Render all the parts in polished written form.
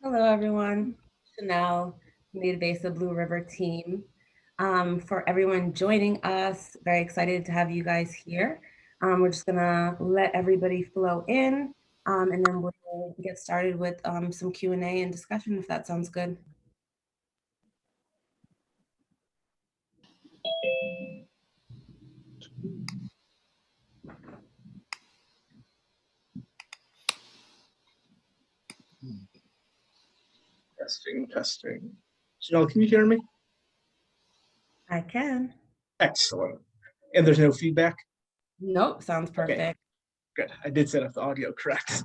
Hello, everyone. Chanel from the Advesa Blue River team. For everyone joining us, very excited to have you guys here. We're just gonna let everybody flow in, and then we'll get started with some Q&A and discussion, if that sounds good. Testing. Chanel, can you hear me? I can. Excellent. And there's no feedback? Nope, sounds perfect. Okay. Good. I did set up the audio correct.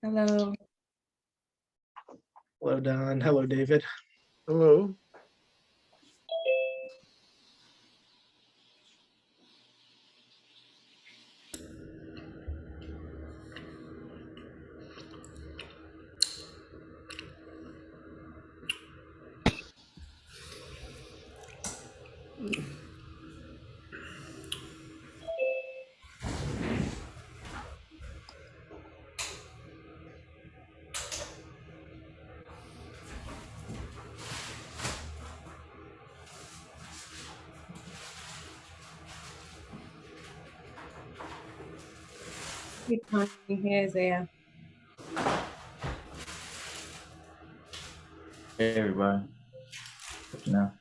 Hello. Hello, Don. Hello, David. Hello. Hey, Connie. Hey, Isaiah. Hey everybody. Good now.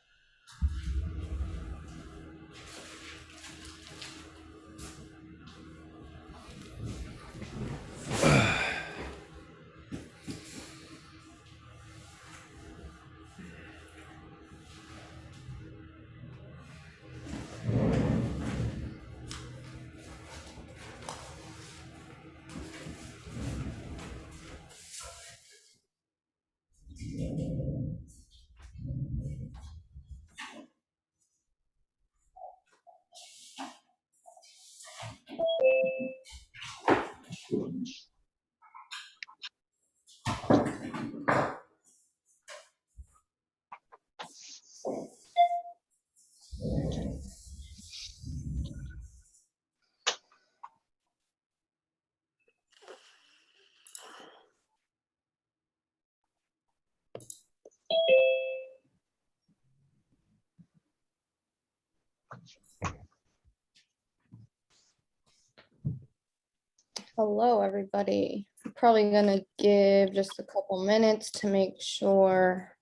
Hello, everybody. I'm probably gonna give just a couple minutes to make sure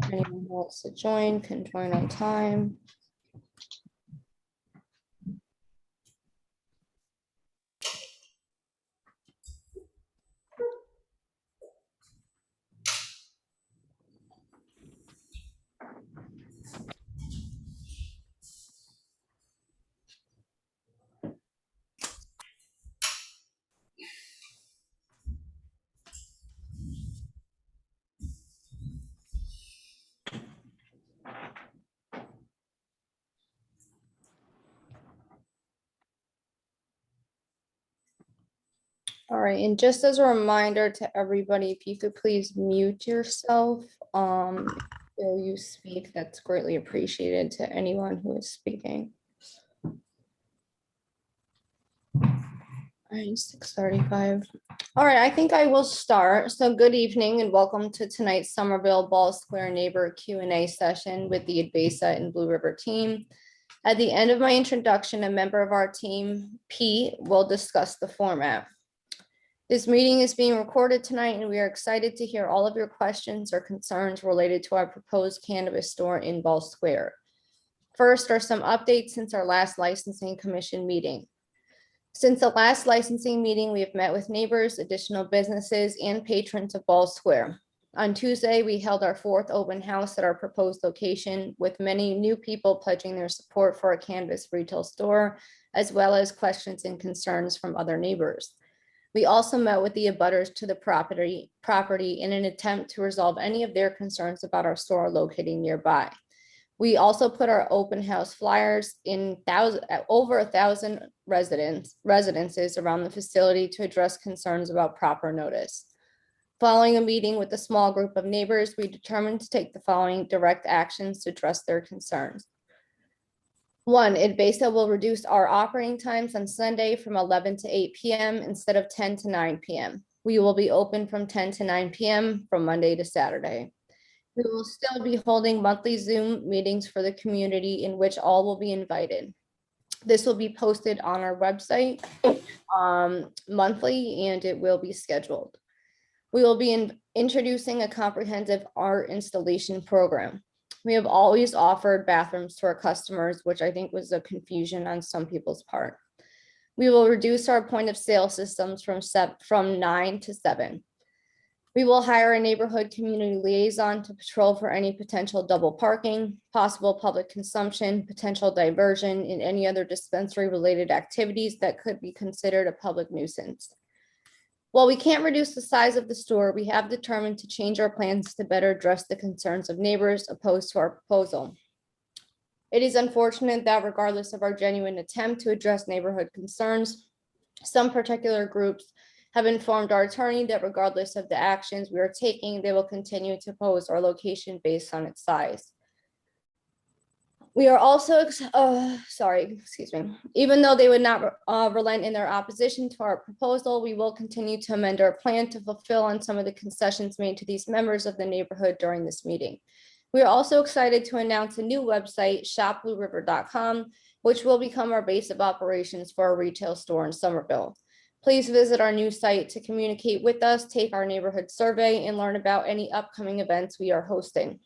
anyone who wants to join can join on time. All right, and just as a reminder to everybody, if you could please mute yourself, while you speak, that's greatly appreciated to anyone who is speaking. All right, 6:35. All right, I think I will start. So good evening and welcome to tonight's Somerville Ball Square Neighbor Q&A session with the Advesa and Blue River team. At the end of my introduction, a member of our team, Pete, will discuss the format. This meeting is being recorded tonight and we are excited to hear all of your questions or concerns related to our proposed cannabis store in Ball Square. First are some updates since our last licensing commission meeting. Since the last licensing meeting, we have met with neighbors, additional businesses, and patrons of Ball Square. On Tuesday, we held our 4th open house at our proposed location, with many new people pledging their support for a cannabis retail store, as well as questions and concerns from other neighbors. We also met with the abutters to the property in an attempt to resolve any of their concerns about our store locating nearby. We also put our open house flyers in over 1,000 residences around the facility to address concerns about proper notice. Following a meeting with a small group of neighbors, we determined to take the following direct actions to address their concerns. 1, Advesa will reduce our operating times on Sunday from 11 to 8 p.m. instead of 10 to 9 p.m. We will be open from 10 to 9 p.m. from Monday to Saturday. We will still be holding monthly Zoom meetings for the community in which all will be invited. This will be posted on our website monthly, and it will be scheduled. We will be introducing a comprehensive art installation program. We have always offered bathrooms to our customers, which I think was a confusion on some people's part. We will reduce our point of sale systems from 9 to 7. We will hire a neighborhood community liaison to patrol for any potential double parking, possible public consumption, potential diversion, and any other dispensary related activities that could be considered a public nuisance. While we can't reduce the size of the store, we have determined to change our plans to better address the concerns of neighbors opposed to our proposal. It is unfortunate that regardless of our genuine attempt to address neighborhood concerns, some particular groups have informed our attorney that regardless of the actions we are taking, they will continue to oppose our location based on its size. We are also, even though they would not relent in their opposition to our proposal, we will continue to amend our plan to fulfill on some of the concessions made to these members of the neighborhood during this meeting. We are also excited to announce a new website, shopblueriver.com, which will become our base of operations for our retail store in Somerville. Please visit our new site to communicate with us, take our neighborhood survey, and learn about any upcoming events we are hosting.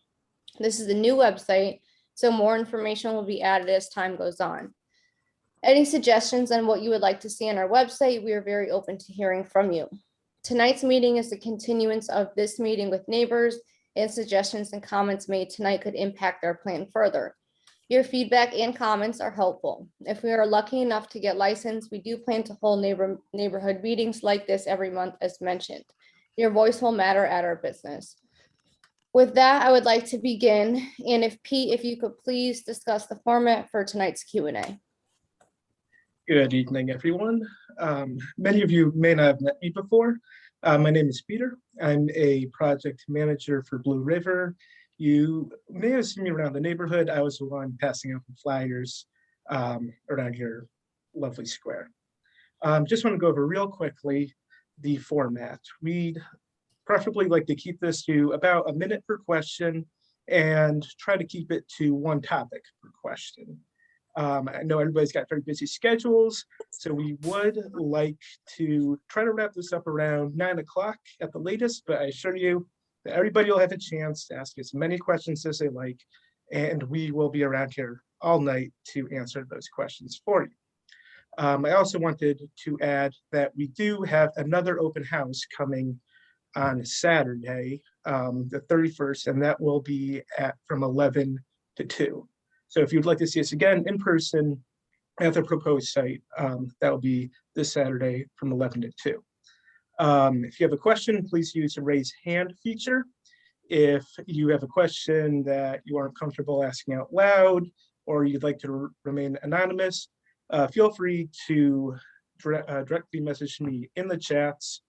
This is a new website, so more information will be added as time goes on. Any suggestions on what you would like to see on our website, we are very open to hearing from you. Tonight's meeting is a continuance of this meeting with neighbors, and suggestions and comments made tonight could impact our plan further. Your feedback and comments are helpful. If we are lucky enough to get licensed, we do plan to hold neighborhood meetings like this every month as mentioned. Your voice will matter at our business. With that, I would like to begin. And if Pete, if you could please discuss the format for tonight's Q&A. Good evening, everyone. Many of you may not have met me before. My name is Peter. I'm a project manager for Blue River. You may have seen me around the neighborhood. I was the one passing out the flyers around your lovely square. Just want to go over real quickly the format. We'd preferably like to keep this to about a minute per question and try to keep it to one topic per question. I know everybody's got very busy schedules, so we would like to try to wrap this up around 9 o'clock at the latest, but I assure you that everybody will have a chance to ask as many questions as they like, and we will be around here all night to answer those questions for you. I also wanted to add that we do have another open house coming on Saturday, the 31st, and that will be from 11 to 2. So if you'd like to see us again in person at the proposed site, that will be this Saturday from 11 to 2. If you have a question, please use the raise hand feature. If you have a question that you aren't comfortable asking out loud, or you'd like to remain anonymous, feel free to directly message me in the chats,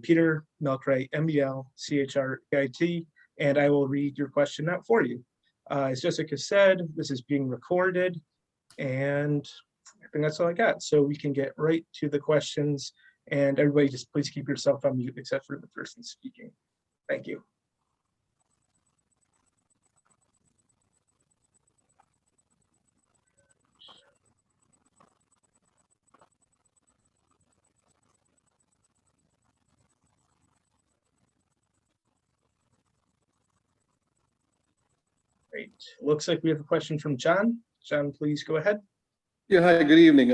Peter Melkright, MELCHRIT, and I will read your question out for you. As Jessica said, this is being recorded, and I think that's all I got. So we can get right to the questions, and everybody just please keep yourself on mute except for the person speaking. Thank you. Great. Looks like we have a question from John. John, please go ahead. Yeah, hi, good evening.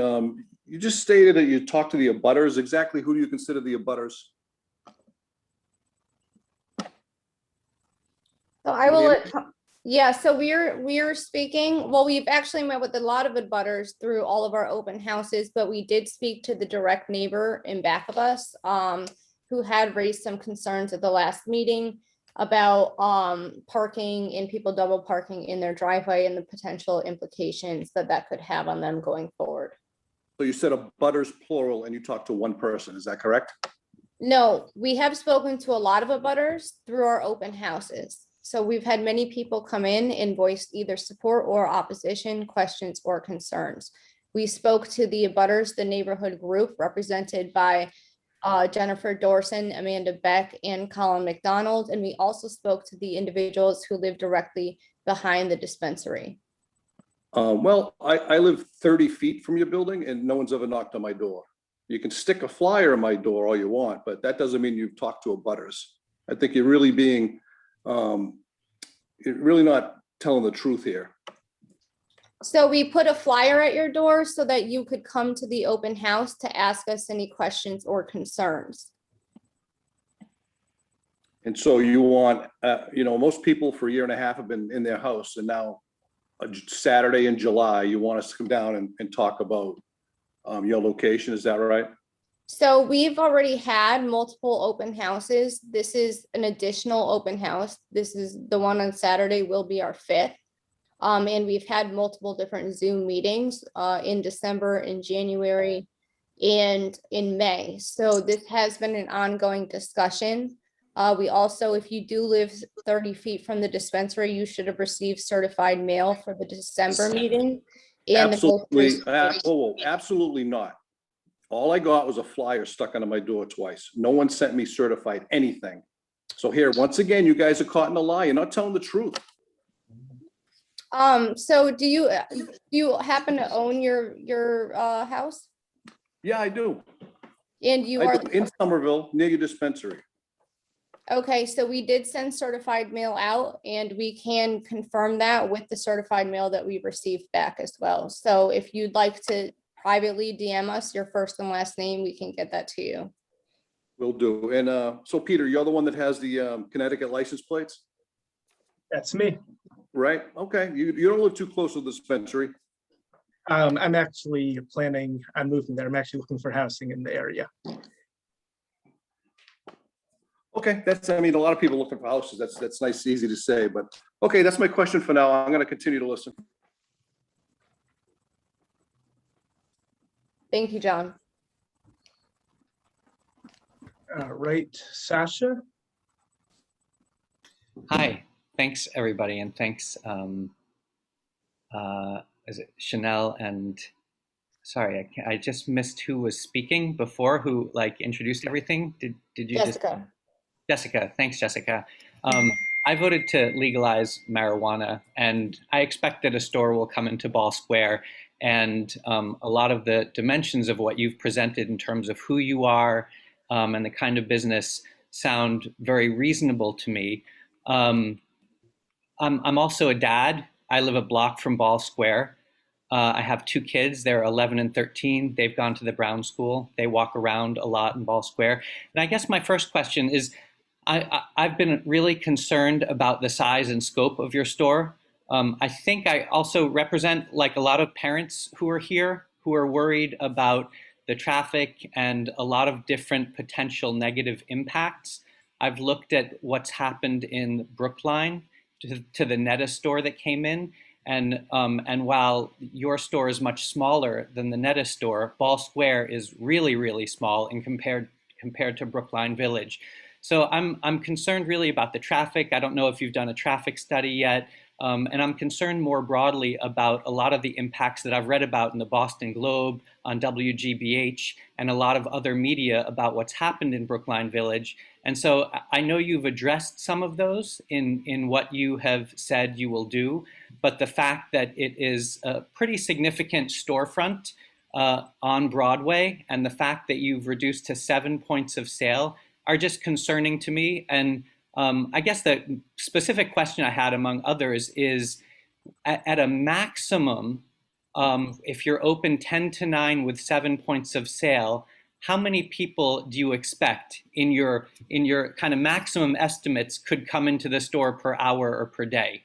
You just stated that you talked to the abutters. Exactly who do you consider the abutters? So I will, yeah, so we're speaking, well, we've actually met with a lot of abutters through all of our open houses, but we did speak to the direct neighbor in back of us who had raised some concerns at the last meeting. about parking and people double parking in their driveway and the potential implications that that could have on them going forward. So you said abutters plural and you talked to one person, is that correct? No, we have spoken to a lot of abutters through our open houses. So we've had many people come in and voice either support or opposition, questions or concerns. We spoke to the abutters, the neighborhood group represented by Jennifer Dorson, Amanda Beck, and Colin McDonald. And we also spoke to the individuals who live directly behind the dispensary. Well, I live 30 feet from your building and no one's ever knocked on my door. You can stick a flyer on my door all you want, but that doesn't mean you've talked to abutters. I think you're really being, you're really not telling the truth here. So we put a flyer at your door so that you could come to the open house to ask us any questions or concerns. And so you want, you know, most people for a year and a half have been in their house, and now a Saturday in July, you want us to come down and talk about your location, is that right? So we've already had multiple open houses. This is an additional open house. This is the one on Saturday will be our 5th. And we've had multiple different Zoom meetings in December, in January, and in May. So this has been an ongoing discussion. We also, if you do live 30 feet from the dispensary, you should have received certified mail for the December meeting. And Absolutely, absolutely not. All I got was a flyer stuck under my door twice. No one sent me certified anything. So here, once again, you guys are caught in a lie. You're not telling the truth. So do you happen to own your house? Yeah, I do. And you I are do, in Somerville, near your dispensary. okay, so we did send certified mail out and we can confirm that with the certified mail that we received back as well. So if you'd like to privately DM us your first and last name, we can get that to you. Will do. And so Peter, you're the one that has the Connecticut license plates, That's me. right? Okay, you don't live too close to the dispensary. I'm actually planning on moving there. I'm actually looking for housing in the area. Okay, that's, I mean, a lot of people looking for houses. That's nice, easy to say, but okay, that's my question for now. I'm gonna continue to listen. Thank you, John. All right, Sasha. Hi, thanks everybody, and thanks, is it Chanel and, sorry, I just missed who was speaking before, who like introduced everything. Did you Jessica. Jessica, thanks Jessica. I voted to legalize marijuana, and I expect that a store will come into Ball Square, and a lot of the dimensions of what you've presented in terms of who you are and the kind of business sound very reasonable to me. I'm also a dad. I live a block from Ball Square. I have 2 kids. They're 11 and 13. They've gone to the Brown School. They walk around a lot in Ball Square. And I guess my first question is, I've been really concerned about the size and scope of your store. I think I also represent like a lot of parents who are here who are worried about the traffic and a lot of different potential negative impacts. I've looked at what's happened in Brookline to the Netta store that came in. And while your store is much smaller than the Netta store, Ball Square is really, really small in compared to Brookline Village. So I'm concerned really about the traffic. I don't know if you've done a traffic study yet. And I'm concerned more broadly about a lot of the impacts that I've read about in the Boston Globe, on WGBH, and a lot of other media about what's happened in Brookline Village. And so I know you've addressed some of those in what you have said you will do, but the fact that it is a pretty significant storefront on Broadway, and the fact that you've reduced to 7 points of sale are just concerning to me. And I guess the specific question I had, among others, is at a maximum, if you're open 10 to 9 with 7 points of sale, how many people do you expect in your kind of maximum estimates could come into the store per hour or per day?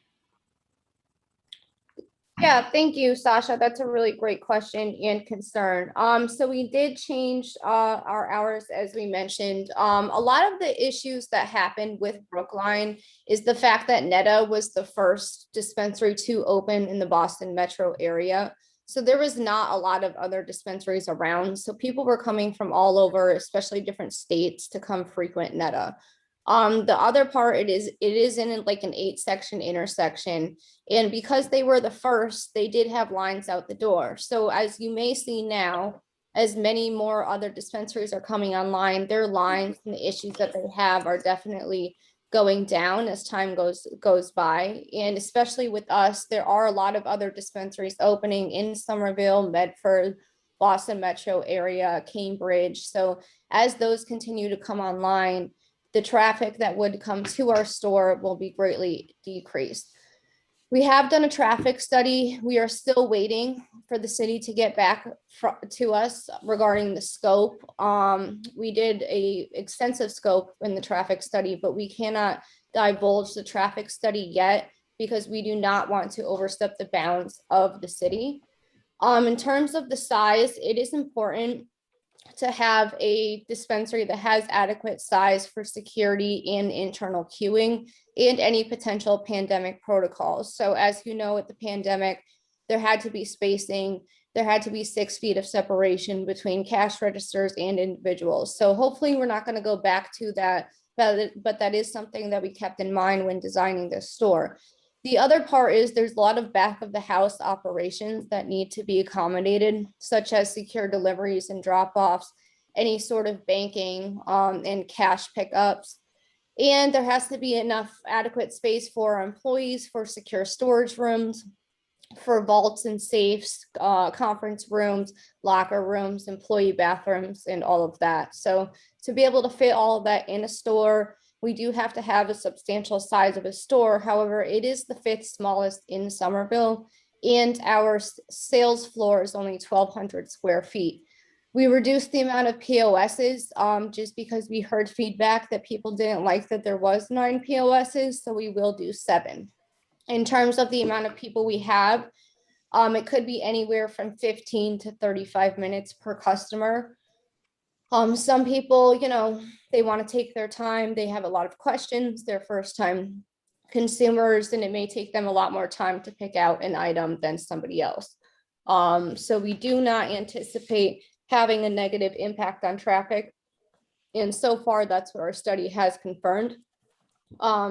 Yeah, thank you, Sasha. That's a really great question and concern. So we did change our hours, as we mentioned. A lot of the issues that happened with Brookline is the fact that Netta was the first dispensary to open in the Boston metro area. So there was not a lot of other dispensaries around. So people were coming from all over, especially different states, to come frequent Netta. The other part, it is in like an 8-section intersection. And because they were the first, they did have lines out the door. So as you may see now, as many more other dispensaries are coming online, their lines and the issues that they have are definitely going down as time goes by. And especially with us, there are a lot of other dispensaries opening in Somerville, Medford, Boston metro area, Cambridge. So as those continue to come online, the traffic that would come to our store will be greatly decreased. We have done a traffic study. We are still waiting for the city to get back to us regarding the scope. We did a extensive scope in the traffic study, but we cannot divulge the traffic study yet because we do not want to overstep the bounds of the city. In terms of the size, it is important to have a dispensary that has adequate size for security and internal queuing and any potential pandemic protocols. So as you know, with the pandemic, there had to be spacing, there had to be 6 feet of separation between cash registers and individuals. So hopefully we're not going to go back to that, but that is something that we kept in mind when designing this store. The other part is there's a lot of back of the house operations that need to be accommodated, such as secure deliveries and drop-offs, any sort of banking and cash pickups. And there has to be enough adequate space for our employees, for secure storage rooms, for vaults and safes, conference rooms, locker rooms, employee bathrooms, and all of that. So to be able to fit all of that in a store, we do have to have a substantial size of a store. However, it is the 5th smallest in Somerville, and our sales floor is only 1,200 square feet. We reduced the amount of POSs just because we heard feedback that people didn't like that there was 9 POSs, so we will do 7. In terms of the amount of people we have, it could be anywhere from 15 to 35 minutes per customer. Some people, they want to take their time. They have a lot of questions. They're first time consumers, and it may take them a lot more time to pick out an item than somebody else. So we do not anticipate having a negative impact on traffic. And so far, that's what our study has confirmed.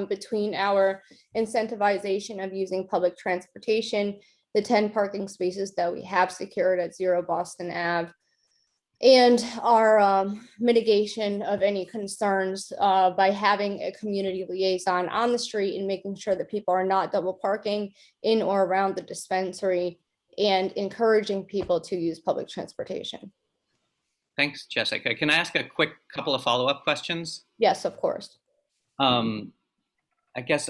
Between our incentivization of using public transportation, the 10 parking spaces that we have secured at 0 Boston Ave, and our mitigation of any concerns by having a community liaison on the street and making sure that people are not double parking in or around the dispensary and encouraging people to use public transportation. Thanks, Jessica. Can I ask a quick couple of follow-up questions? Yes, of course. I guess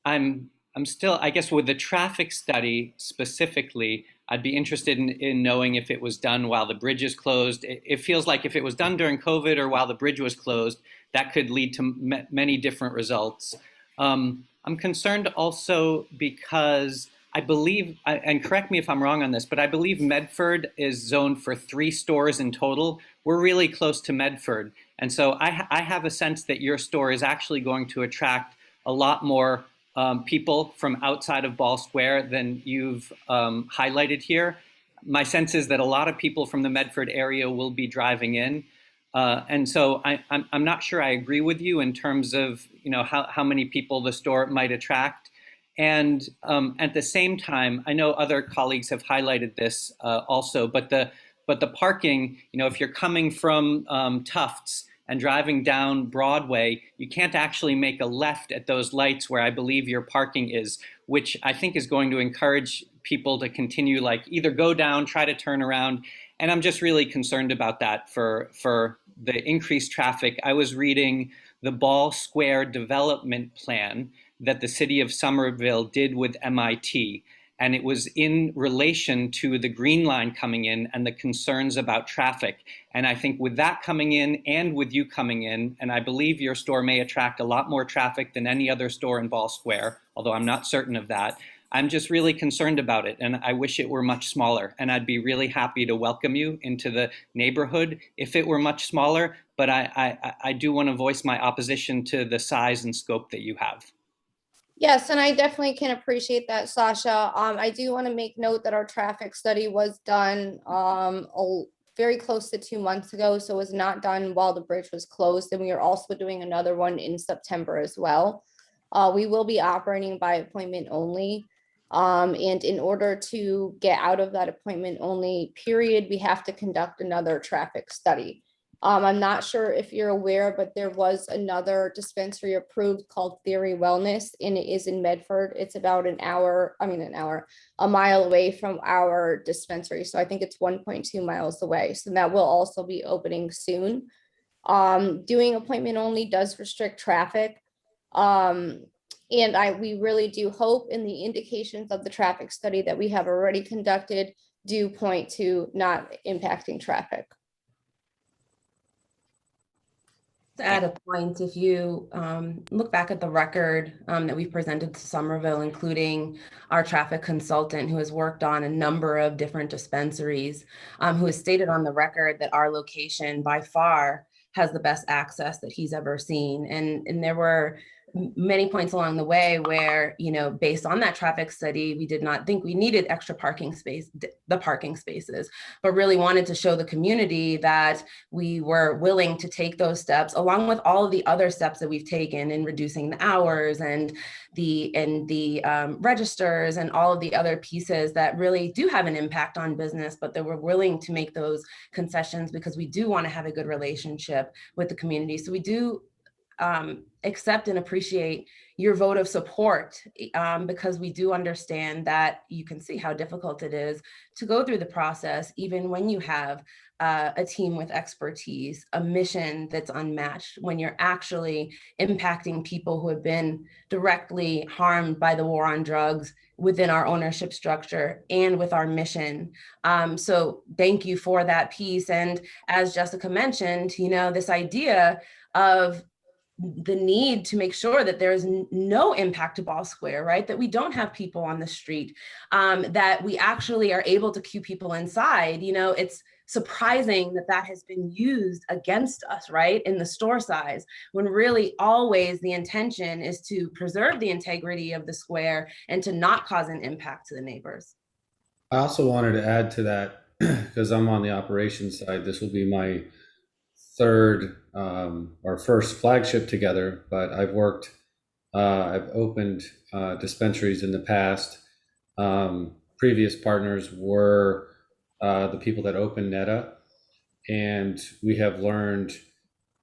I'm still, I guess with the traffic study specifically, I'd be interested in knowing if it was done while the bridge is closed. It feels like if it was done during COVID or while the bridge was closed, that could lead to many different results. I'm concerned also because I believe, and correct me if I'm wrong on this, but I believe Medford is zoned for 3 stores in total. We're really close to Medford. And so I have a sense that your store is actually going to attract a lot more people from outside of Ball Square than you've highlighted here. My sense is that a lot of people from the Medford area will be driving in. And so I'm not sure I agree with you in terms of how many people the store might attract. And at the same time, I know other colleagues have highlighted this also, but the parking, if you're coming from Tufts and driving down Broadway, you can't actually make a left at those lights where I believe your parking is, which I think is going to encourage people to continue, like either go down, try to turn around. And I'm just really concerned about that for the increased traffic. I was reading the Ball Square development plan that the city of Somerville did with MIT. And it was in relation to the Green Line coming in and the concerns about traffic. And I think with that coming in and with you coming in, and I believe your store may attract a lot more traffic than any other store in Ball Square, although I'm not certain of that, I'm just really concerned about it, and I wish it were much smaller. And I'd be really happy to welcome you into the neighborhood if it were much smaller. But I do want to voice my opposition to the size and scope that you have. Yes, and I definitely can appreciate that, Sasha. I do want to make note that our traffic study was done very close to 2 months ago, so it was not done while the bridge was closed. And we are also doing another one in September as well. We will be operating by appointment only. And in order to get out of that appointment only period, we have to conduct another traffic study. I'm not sure if you're aware, but there was another dispensary approved called Theory Wellness, and it is in Medford. It's about a mile away from our dispensary. So I think it's 1.2 miles away. So that will also be opening soon. Doing appointment only does restrict traffic. And we really do hope, in the indications of the traffic study that we have already conducted do point to not impacting traffic. To add a point, if you look back at the record that we've presented to Somerville, including our traffic consultant who has worked on a number of different dispensaries, who has stated on the record that our location by far has the best access that he's ever seen. And there were many points along the way where, based on that traffic study, we did not think we needed extra parking spaces, but really wanted to show the community that we were willing to take those steps, along with all of the other steps that we've taken in reducing the hours and the registers and all of the other pieces that really do have an impact on business, but that we're willing to make those concessions because we do want to have a good relationship with the community. So we do accept and appreciate your vote of support, because we do understand that you can see how difficult it is to go through the process, even when you have a team with expertise, a mission that's unmatched, when you're actually impacting people who have been directly harmed by the war on drugs within our ownership structure and with our mission. So thank you for that piece. And as Jessica mentioned, this idea of the need to make sure that there is no impact to Ball Square, right? That we don't have people on the street, that we actually are able to queue people inside. It's surprising that that has been used against us, right? In the store size, when really always the intention is to preserve the integrity of the square and to not cause an impact to the neighbors. I also wanted to add to that, because I'm on the operations side. This will be my third or first flagship together, but I've opened dispensaries in the past. Previous partners were the people that opened Netta, and we have learned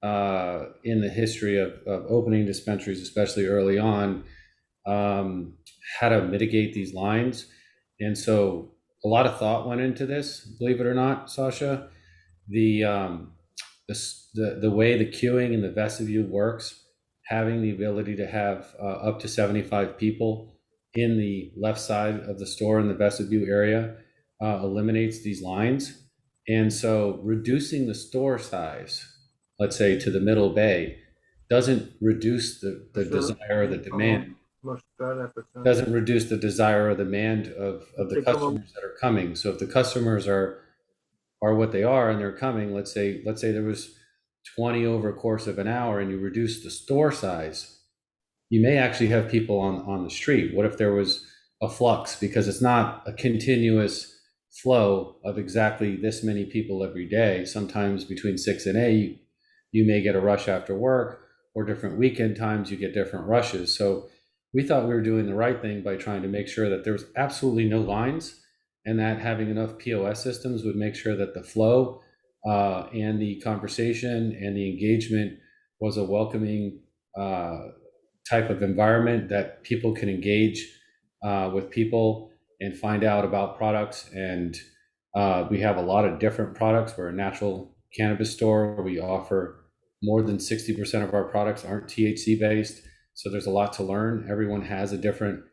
in the history of opening dispensaries, especially early on, how to mitigate these lines. And so a lot of thought went into this, believe it or not, Sasha. The way the queuing in the vestibule works, having the ability to have up to 75 people in the left side of the store in the vestibule area eliminates these lines. And so reducing the store size, let's say to the middle bay, doesn't reduce the desire or the demand. Doesn't reduce the desire or demand of the customers that are coming. So if the customers are what they are and they're coming, let's say there was 20 over a course of an hour and you reduce the store size, you may actually have people on the street. What if there was a flux? Because it's not a continuous flow of exactly this many people every day. Sometimes between 6 and 8, you may get a rush after work, or different weekend times you get different rushes. So we thought we were doing the right thing by trying to make sure that there was absolutely no lines, and that having enough POS systems would make sure that the flow and the conversation and the engagement was a welcoming type of environment, that people can engage with people and find out about products. And we have a lot of different products. We're a natural cannabis store. We offer more than 60% of our products aren't THC based. So there's a lot to learn. Everyone has a different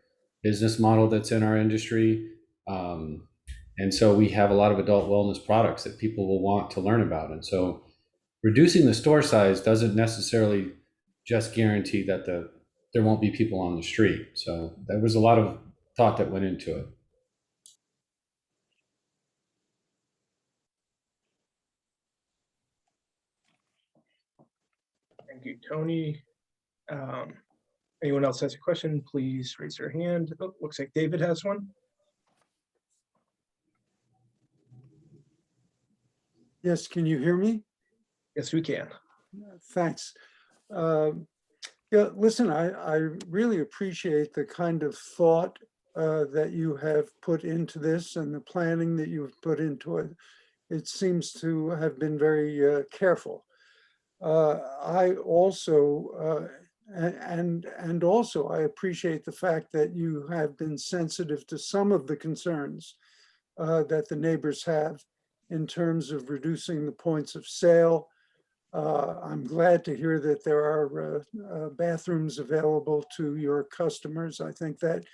business model that's in our industry. And so we have a lot of adult wellness products that people will want to learn about. And so reducing the store size doesn't necessarily just guarantee that there won't be people on the street. So there was a lot of thought that went into it. Thank you, Tony. Anyone else has a question, please raise your hand. Oh, looks like David has one. Yes, can you hear me? Yes, we can. Thanks. Yeah, listen, I really appreciate the kind of thought that you have put into this and the planning that you've put into it. It seems to have been very careful. I also, and also I appreciate the fact that you have been sensitive to some of the concerns that the neighbors have in terms of reducing the points of sale. I'm glad to hear that there are bathrooms available to your customers. I think that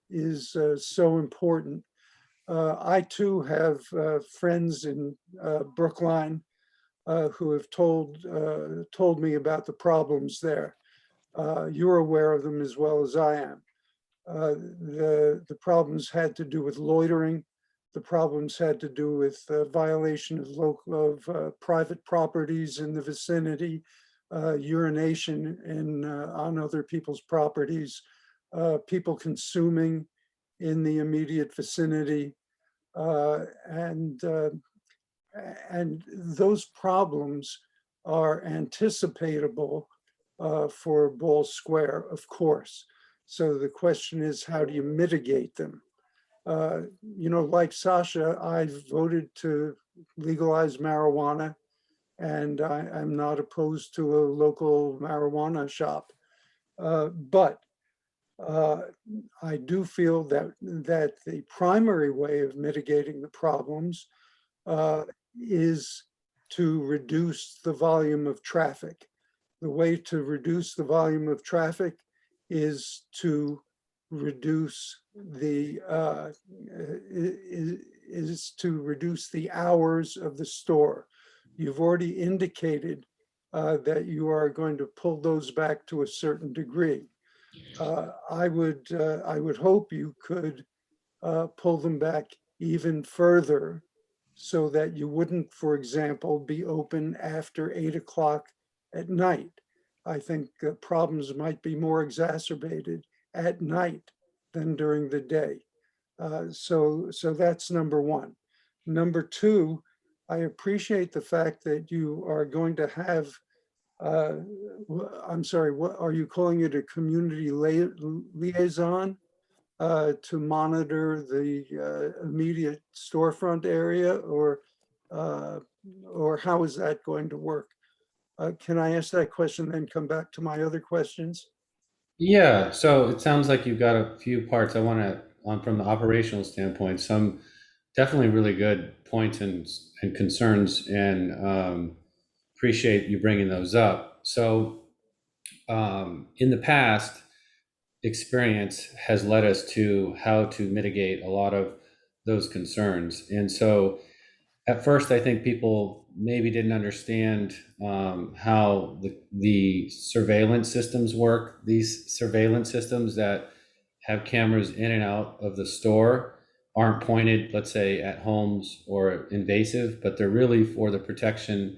is so important. I too have friends in Brookline who have told me about the problems there. You're aware of them as well as I am. The problems had to do with loitering. The problems had to do with violation of private properties in the vicinity, urination on other people's properties, people consuming in the immediate vicinity, and those problems are anticipatable for Ball Square, of course. So the question is, how do you mitigate them? You know, like Sasha, I voted to legalize marijuana, and I'm not opposed to a local marijuana shop. But I do feel that the primary way of mitigating the problems is to reduce the volume of traffic. The way to reduce the volume of traffic is to reduce the hours of the store. You've already indicated that you are going to pull those back to a certain degree. I would hope you could pull them back even further so that you wouldn't, for example, be open after 8 o'clock at night. I think problems might be more exacerbated at night than during the day. So that's number one. Number two, I appreciate the fact that you are going to have, I'm sorry, what are you calling it, a community liaison to monitor the immediate storefront area, or how is that going to work? Can I ask that question, then come back to my other questions? Yeah, so it sounds like you've got a few parts. I want to, from the operational standpoint, some definitely really good points and concerns, and appreciate you bringing those up. So in the past, experience has led us to how to mitigate a lot of those concerns. And so at first, I think people maybe didn't understand how the surveillance systems work. These surveillance systems that have cameras in and out of the store aren't pointed, let's say, at homes or invasive, but they're really for the protection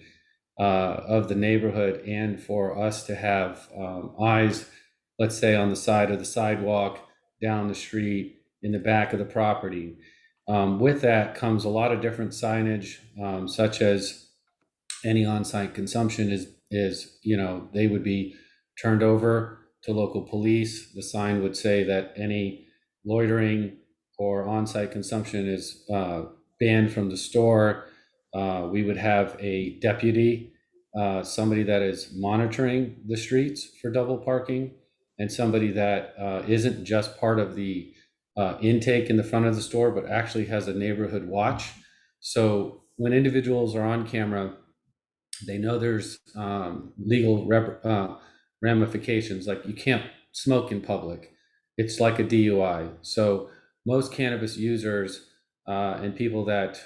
of the neighborhood and for us to have eyes, let's say, on the side of the sidewalk, down the street, in the back of the property. With that comes a lot of different signage, such as any on-site consumption is, you know, they would be turned over to local police. The sign would say that any loitering or on-site consumption is banned from the store. We would have a deputy, somebody that is monitoring the streets for double parking, and somebody that isn't just part of the intake in the front of the store, but actually has a neighborhood watch. So when individuals are on camera, they know there's legal ramifications, like you can't smoke in public. It's like a DUI. So most cannabis users and people that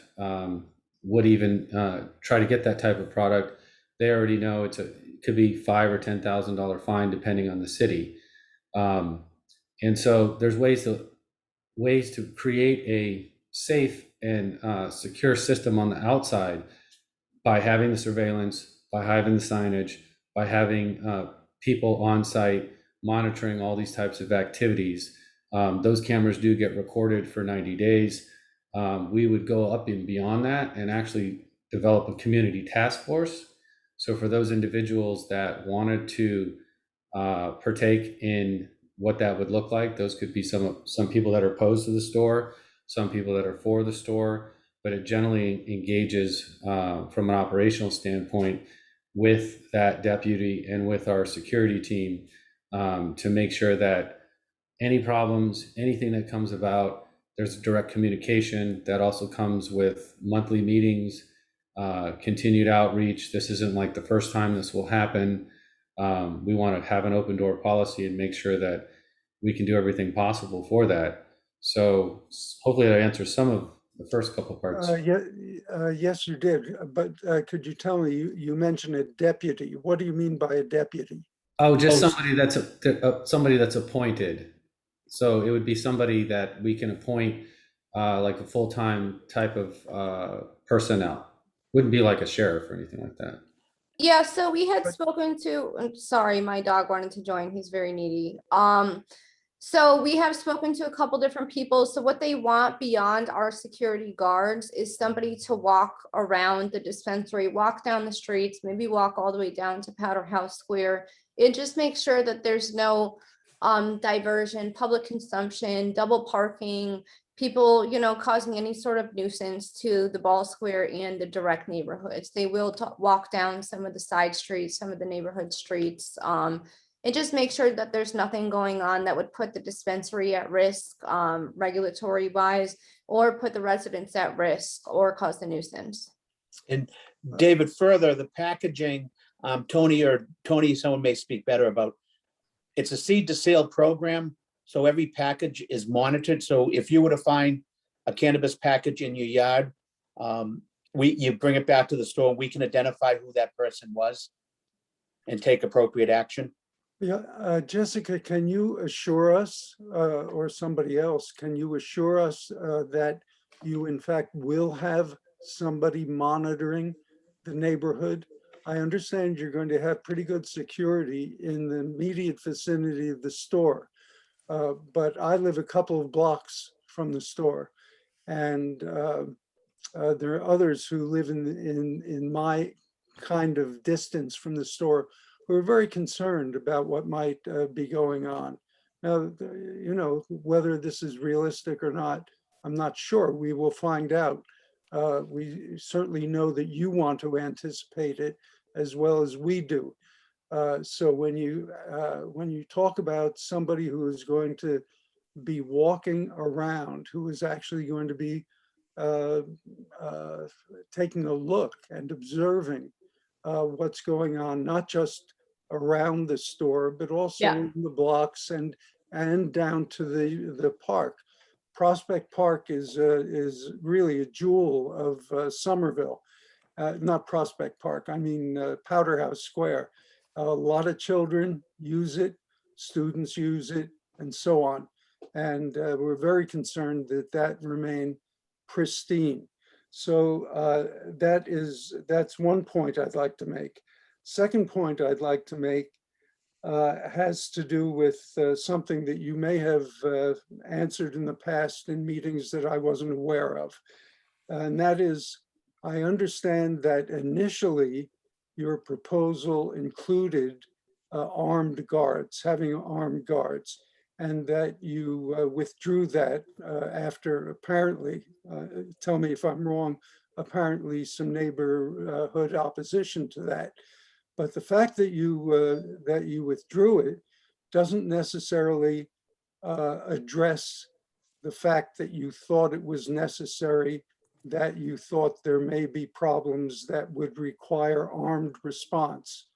would even try to get that type of product, they already know it could be $5,000 or $10,000 fine depending on the city. And so there's ways to ways to create a safe and secure system on the outside by having the surveillance, by having the signage, by having people on site monitoring all these types of activities. Those cameras do get recorded for 90 days. We would go up and beyond that and actually develop a community task force. So for those individuals that wanted to partake in what that would look like, those could be some people that are opposed to the store, some people that are for the store, but it generally engages from an operational standpoint with that deputy and with our security team to make sure that any problems, anything that comes about, there's direct communication. That also comes with monthly meetings, continued outreach. This isn't like the first time this will happen. We want to have an open door policy and make sure that we can do everything possible for that. So hopefully that answers some of the first couple parts. Yes, you did. But could you tell me, you mentioned a deputy. What do you mean by a deputy? Oh, just somebody that's appointed. So it would be somebody that we can appoint like a full-time type of personnel. Wouldn't be like a sheriff or anything like that. Yeah, so we had spoken to, I'm sorry, my dog wanted to join. He's very needy. So we have spoken to a couple different people. So what they want beyond our security guards is somebody to walk around the dispensary, walk down the streets, maybe walk all the way down to Powder House Square. It just makes sure that there's no diversion, public consumption, double parking, people, causing any sort of nuisance to the Ball Square and the direct neighborhoods. They will walk down some of the side streets, some of the neighborhood streets. It just makes sure that there's nothing going on that would put the dispensary at risk, regulatory wise, or put the residents at risk or cause the nuisance. And David, further, the packaging, Tony, someone may speak better about, it's a seed to sale program. So every package is monitored. So if you were to find a cannabis package in your yard, you bring it back to the store, and we can identify who that person was and take appropriate action. Yeah, Jessica, can you assure us, or somebody else, can you assure us that you in fact will have somebody monitoring the neighborhood? I understand you're going to have pretty good security in the immediate vicinity of the store, but I live a couple of blocks from the store, and there are others who live in my kind of distance from the store who are very concerned about what might be going on. Now, whether this is realistic or not, I'm not sure. We will find out. We certainly know that you want to anticipate it as well as we do. So when you talk about somebody who is going to be walking around, who is actually going to be taking a look and observing what's going on, not just around the store, but also in the blocks and down to the park. Prospect Park is really a jewel of Somerville. Not Prospect Park, I mean Powder House Square. A lot of children use it, students use it, and so on. And we're very concerned that remain pristine. So that's one point I'd like to make. Second point I'd like to make has to do with something that you may have answered in the past in meetings that I wasn't aware of. And that is, I understand that initially your proposal included armed guards, having armed guards, and that you withdrew that after apparently, tell me if I'm wrong, apparently some neighborhood opposition to that. But the fact that you withdrew it doesn't necessarily address the fact that you thought it was necessary, that you thought there may be problems that would require armed response.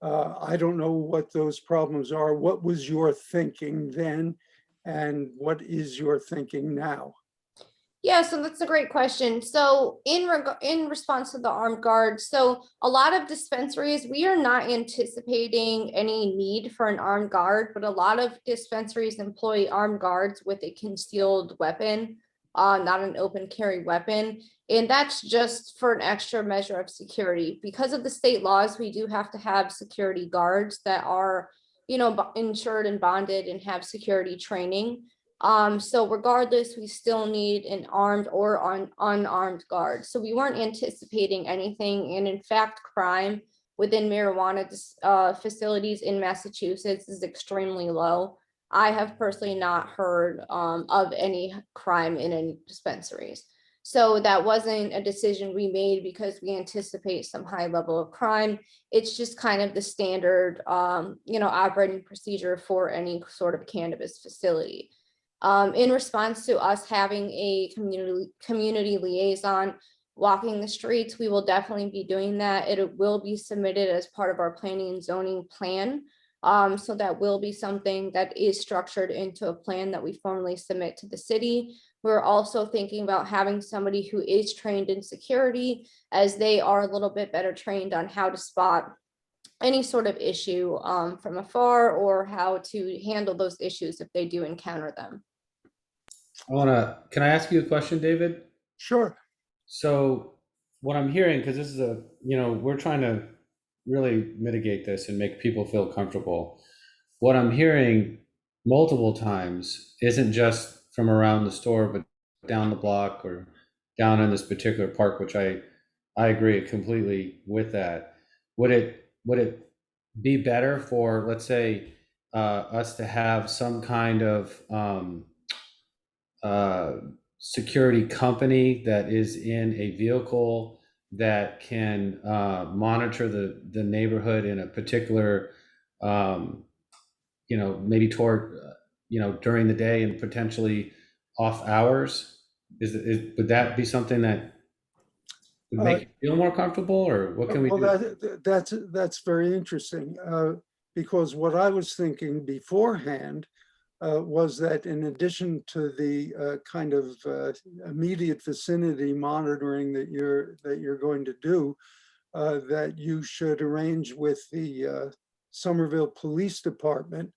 I don't know what those problems are. What was your thinking then, and what is your thinking now? Yeah, so that's a great question. So in response to the armed guards, so a lot of dispensaries, we are not anticipating any need for an armed guard, but a lot of dispensaries employ armed guards with a concealed weapon, not an open carry weapon. And that's just for an extra measure of security. Because of the state laws, we do have to have security guards that are, insured and bonded and have security training. So regardless, we still need an armed or unarmed guard. So we weren't anticipating anything. And in fact, crime within marijuana facilities in Massachusetts is extremely low. I have personally not heard of any crime in any dispensaries. So that wasn't a decision we made because we anticipate some high level of crime. It's just kind of the standard, operating procedure for any sort of cannabis facility. In response to us having a community liaison walking the streets, we will definitely be doing that. It will be submitted as part of our planning and zoning plan. So that will be something that is structured into a plan that we formally submit to the city. We're also thinking about having somebody who is trained in security, as they are a little bit better trained on how to spot any sort of issue from afar, or how to handle those issues if they do encounter them. Can I ask you a question, David? Sure. So what I'm hearing, because this is we're trying to really mitigate this and make people feel comfortable. What I'm hearing multiple times isn't just from around the store, but down the block or down in this particular park, which I agree completely with that. Would it be better for, let's say, us to have some kind of security company that is in a vehicle that can monitor the neighborhood in a particular, maybe toward, during the day and potentially off hours? Would that be something that would make you feel more comfortable, or what can we Well, do? that's very interesting, because what I was thinking beforehand was that in addition to the kind of immediate vicinity monitoring that you're going to do, that you should arrange with the Somerville Police Department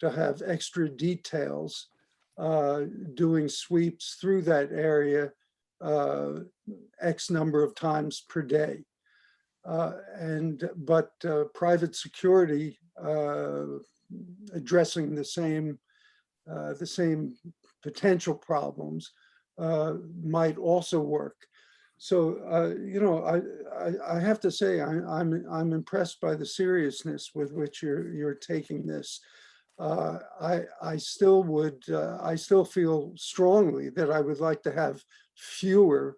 to have extra details doing sweeps through that area X number of times per day. But private security addressing the same potential problems might also work. So I have to say I'm impressed by the seriousness with which you're taking this. I still feel strongly that I would like to have fewer,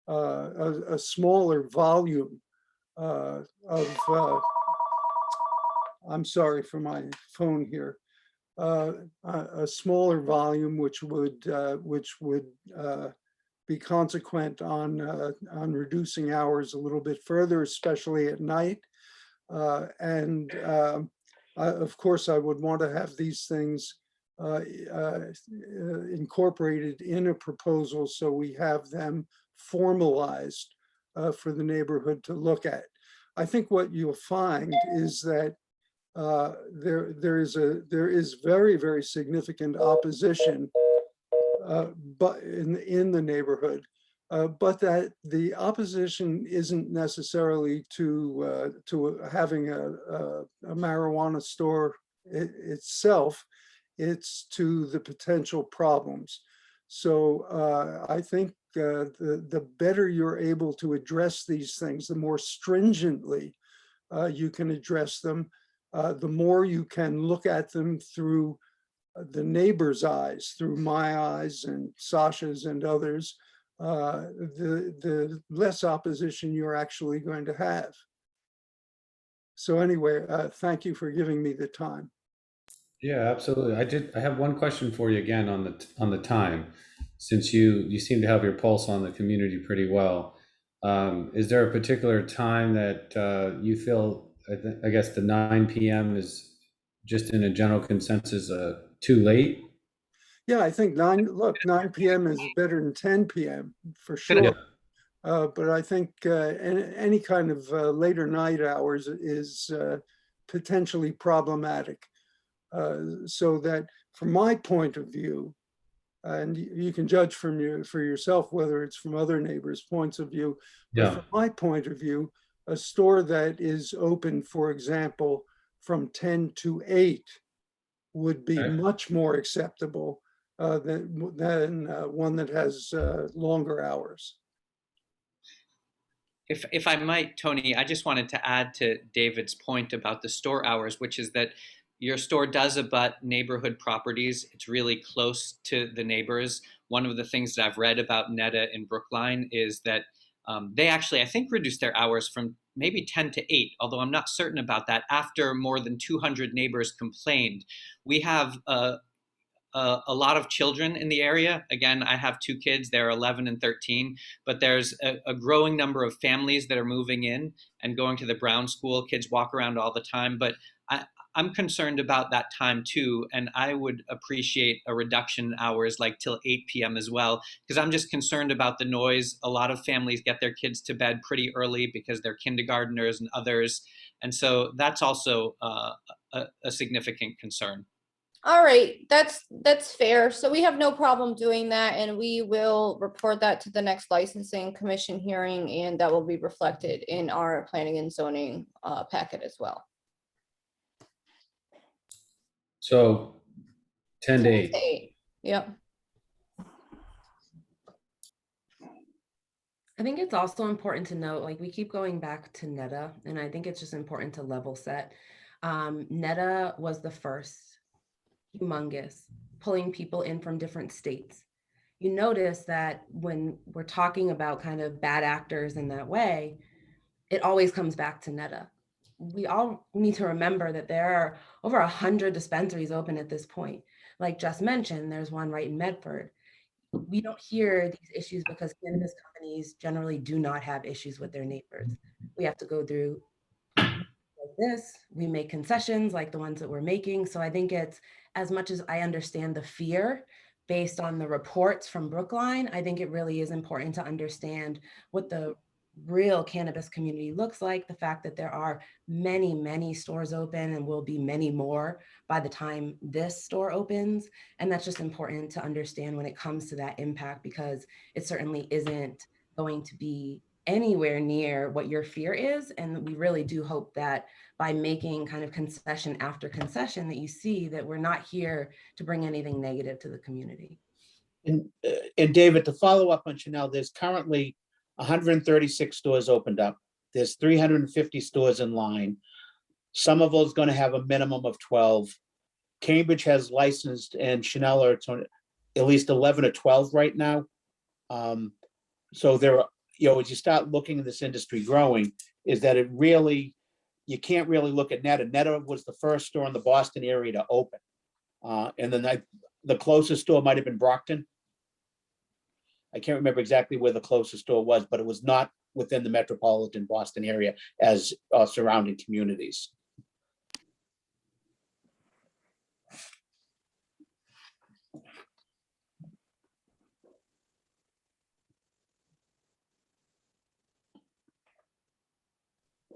a smaller volume of. I'm sorry for my phone here. A smaller volume, which would be consequent on reducing hours a little bit further, especially at night. Of course, I would want to have these things incorporated in a proposal, so we have them formalized for the neighborhood to look at. I think what you'll find is that there is very, very significant opposition, but in the neighborhood, but that the opposition isn't necessarily to having a marijuana store itself. It's to the potential problems. So I think the better you're able to address these things, the more stringently you can address them, the more you can look at them through the neighbor's eyes, through my eyes and Sasha's and others, the less opposition you're actually going to have. So anyway, thank you for giving me the time. Yeah, absolutely. I have one question for you again on the time, since you seem to have your pulse on the community pretty well. Is there a particular time that you feel, I guess the 9 p.m. is just in a general consensus too late? Yeah, I think 9 PM is better than 10 PM for Good. sure. But I think any kind of later night hours is potentially problematic. So that from my point of view, and you can judge for yourself whether it's from other neighbors' points of view, but Yeah. from my point of view, a store that is open, for example, from 10 to 8 would be Okay. much more acceptable than one that has longer hours. If I might, Tony, I just wanted to add to David's point about the store hours, which is that your store does abut neighborhood properties. It's really close to the neighbors. One of the things that I've read about Netta in Brookline is that they actually, I think, reduced their hours from maybe 10 to 8, although I'm not certain about that, after more than 200 neighbors complained. We have a lot of children in the area. Again, I have 2 kids, they're 11 and 13, but there's a growing number of families that are moving in and going to the Brown School. Kids walk around all the time, but I'm concerned about that time too, and I would appreciate a reduction in hours, like till 8 p.m. as well, because I'm just concerned about the noise. A lot of families get their kids to bed pretty early because they're kindergarteners and others, and so that's also a significant concern. All right, that's fair. So we have no problem doing that, and we will report that to the next licensing commission hearing, and that will be reflected in our planning and zoning packet as well. So 10 to 8. 8. Yep. I think it's also important to note, like we keep going back to Netta, and I think it's just important to level set. Netta was the first humongous, pulling people in from different states. You notice that when we're talking about kind of bad actors in that way, it always comes back to Netta. We all need to remember that there are over 100 dispensaries open at this point. Like just mentioned, there's one right in Medford. We don't hear these issues because cannabis companies generally do not have issues with their neighbors. We have to go through like this. We make concessions like the ones that we're making. So I think it's, as much as I understand the fear based on the reports from Brookline, I think it really is important to understand what the real cannabis community looks like, the fact that there are many, many stores open and will be many more by the time this store opens. And that's just important to understand when it comes to that impact, because it certainly isn't going to be anywhere near what your fear is. And we really do hope that by making kind of concession after concession, that you see that we're not here to bring anything negative to the community. And David, to follow up on Chanel, there's currently 136 stores opened up. There's 350 stores in line. Somerville's going to have a minimum of 12. Cambridge has licensed, and Chanel are at least 11 or 12 right now. So there are, as you start looking at this industry growing, is that it really, you can't really look at Netta. Netta was the first store in the Boston area to open. And then the closest store might have been Brockton. I can't remember exactly where the closest store was, but it was not within the metropolitan Boston area as surrounding communities.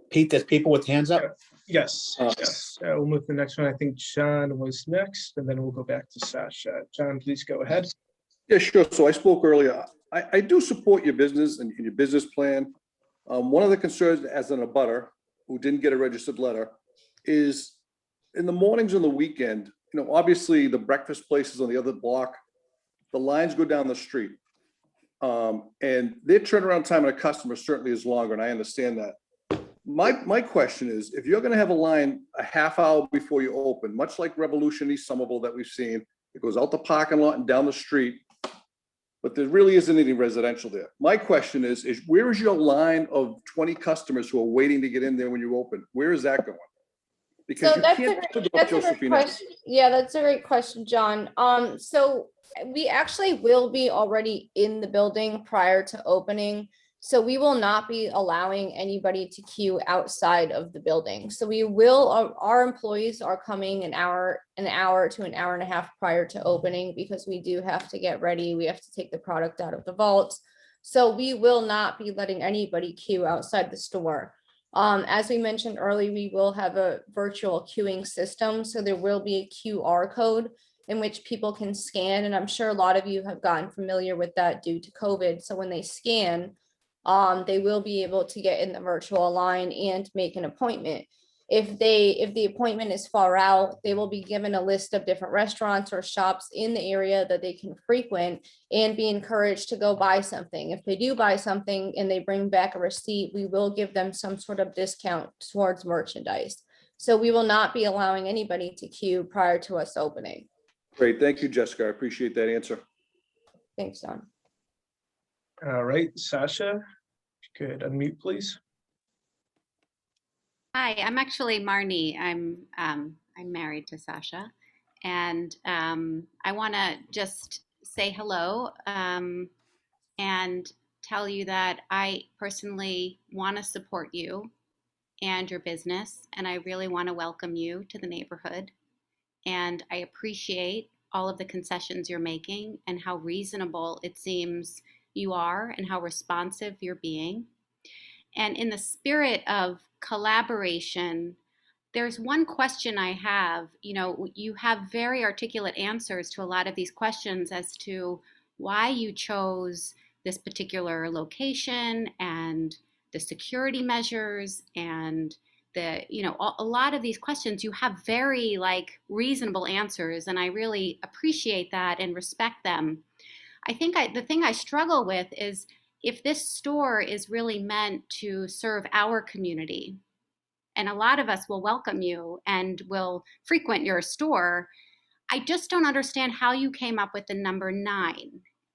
Pete, there's people with hands up? Yes, yes. We'll move to the next one. I think John was next, and then we'll go back to Sasha. John, please go ahead. Yeah, sure. So I spoke earlier. I do support your business and your business plan. One of the concerns as an abutter who didn't get a registered letter is in the mornings and the weekend, obviously the breakfast places on the other block, the lines go down the street. And their turnaround time on a customer certainly is longer, and I understand that. My question is, if you're going to have a line a half hour before you open, much like Revolution East Somerville that we've seen, it goes out the parking lot and down the street, but there really isn't any residential there. My question is where is your line of 20 customers who are waiting to get in there when you open? Where is that going? Because So that's a great question. Yeah, that's a great question, John. So we actually will be already in the building prior to opening. So we will not be allowing anybody to queue outside of the building. So we will, our employees are coming an hour to an hour and a half prior to opening, because we do have to get ready. We have to take the product out of the vaults. So we will not be letting anybody queue outside the store. As we mentioned earlier, we will have a virtual queuing system. So there will be a QR code in which people can scan. And I'm sure a lot of you have gotten familiar with that due to COVID. So when they scan, they will be able to get in the virtual line and make an appointment. If the appointment is far out, they will be given a list of different restaurants or shops in the area that they can frequent and be encouraged to go buy something. If they do buy something and they bring back a receipt, we will give them some sort of discount towards merchandise. So we will not be allowing anybody to queue prior to us opening. Great, thank you, Jessica. I appreciate that answer. Thanks, Don. All right, Sasha, if you could unmute, please. Hi, I'm actually Marnie. I'm married to Sasha, and I want to just say hello and tell you that I personally want to support you and your business, and I really want to welcome you to the neighborhood. And I appreciate all of the concessions you're making and how reasonable it seems you are and how responsive you're being. And in the spirit of collaboration, there's one question I have. You know, you have very articulate answers to a lot of these questions as to why you chose this particular location and the security measures and the, you know, a lot of these questions, you have very like reasonable answers, and I really appreciate that and respect them. I think the thing I struggle with is if this store is really meant to serve our community, and a lot of us will welcome you and will frequent your store, I just don't understand how you came up with the number 9.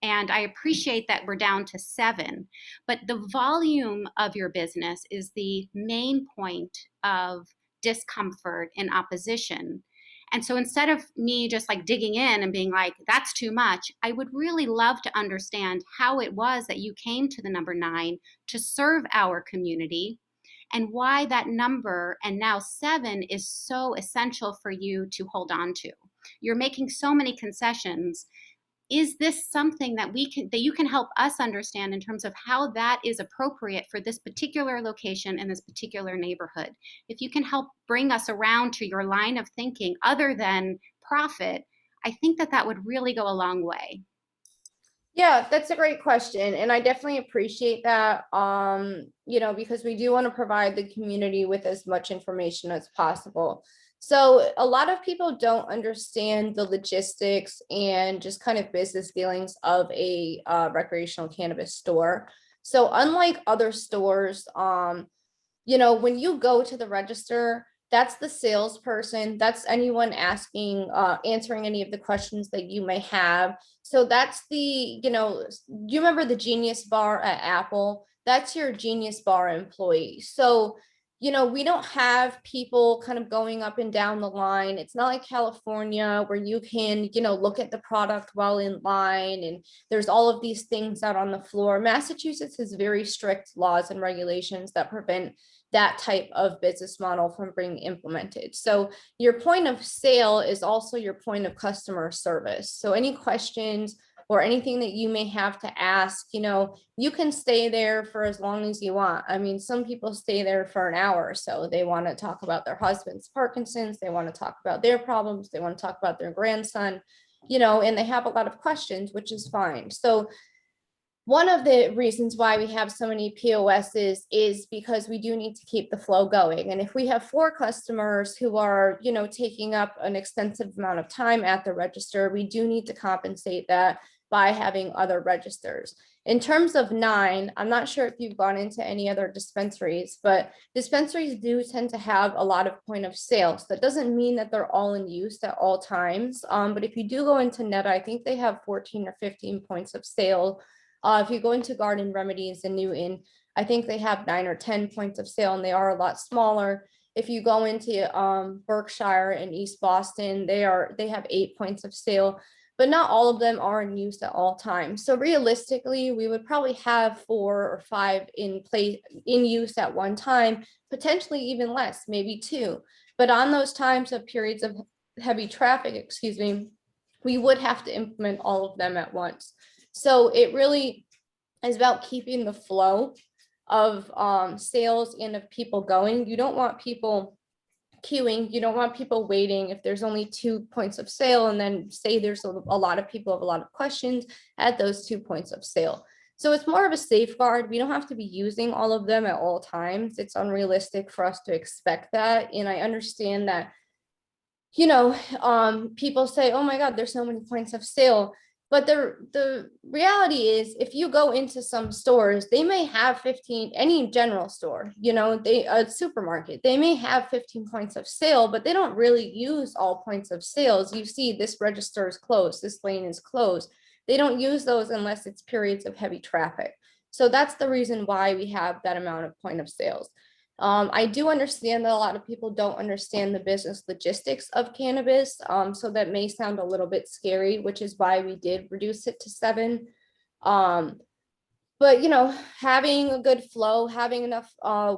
And I appreciate that we're down to 7, but the volume of your business is the main point of discomfort and opposition. And so instead of me just like digging in and being like, that's too much, I would really love to understand how it was that you came to the number 9 to serve our community, and why that number and now 7 is so essential for you to hold on to. You're making so many concessions. Is this something that you can help us understand in terms of how that is appropriate for this particular location in this particular neighborhood? If you can help bring us around to your line of thinking other than profit, I think that would really go a long way. Yeah, that's a great question. And I definitely appreciate that, you know, because we do want to provide the community with as much information as possible. So a lot of people don't understand the logistics and just kind of business dealings of a recreational cannabis store. So unlike other stores, you know, when you go to the register, that's the salesperson, that's anyone asking, answering any of the questions that you may have. So that's the, you know, you remember the Genius Bar at Apple? That's your Genius Bar employee. So, you know, we don't have people kind of going up and down the line. It's not like California where you can, you know, look at the product while in line and there's all of these things out on the floor. Massachusetts has very strict laws and regulations that prevent that type of business model from being implemented. So your point of sale is also your point of customer service. So any questions or anything that you may have to ask, you know, you can stay there for as long as you want. I mean, some people stay there for an hour or so. They want to talk about their husband's Parkinson's, they want to talk about their problems, they want to talk about their grandson, you know, and they have a lot of questions, which is fine. So one of the reasons why we have so many POSs is because we do need to keep the flow going. And if we have 4 customers who are, you know, taking up an extensive amount of time at the register, we do need to compensate that by having other registers. In terms of 9, I'm not sure if you've gone into any other dispensaries, but dispensaries do tend to have a lot of point of sale. So that doesn't mean that they're all in use at all times. But if you do go into Netta, I think they have 14 or 15 points of sale. If you go into Garden Remedies in Newton, I think they have 9 or 10 points of sale and they are a lot smaller. If you go into Berkshire and East Boston, they have 8 points of sale. but not all of them are in use at all times. So realistically, we would probably have 4 or 5 in use at one time, potentially even less, maybe 2. But on those times of periods of heavy traffic, excuse me, we would have to implement all of them at once. So it really is about keeping the flow of sales and of people going. You don't want people queuing. You don't want people waiting if there's only 2 points of sale, and then say there's a lot of people have a lot of questions at those 2 points of sale. So it's more of a safeguard. We don't have to be using all of them at all times. It's unrealistic for us to expect that. And I understand that, you know, people say, oh my God, there's so many points of sale. But the reality is, if you go into some stores, they may have 15, any general store, you know, a supermarket, they may have 15 points of sale, but they don't really use all points of sales. You see, this register is closed, this lane is closed. They don't use those unless it's periods of heavy traffic. So that's the reason why we have that amount of point of sales. I do understand that a lot of people don't understand the business logistics of cannabis. So that may sound a little bit scary, which is why we did reduce it to 7. But you know, having a good flow, having enough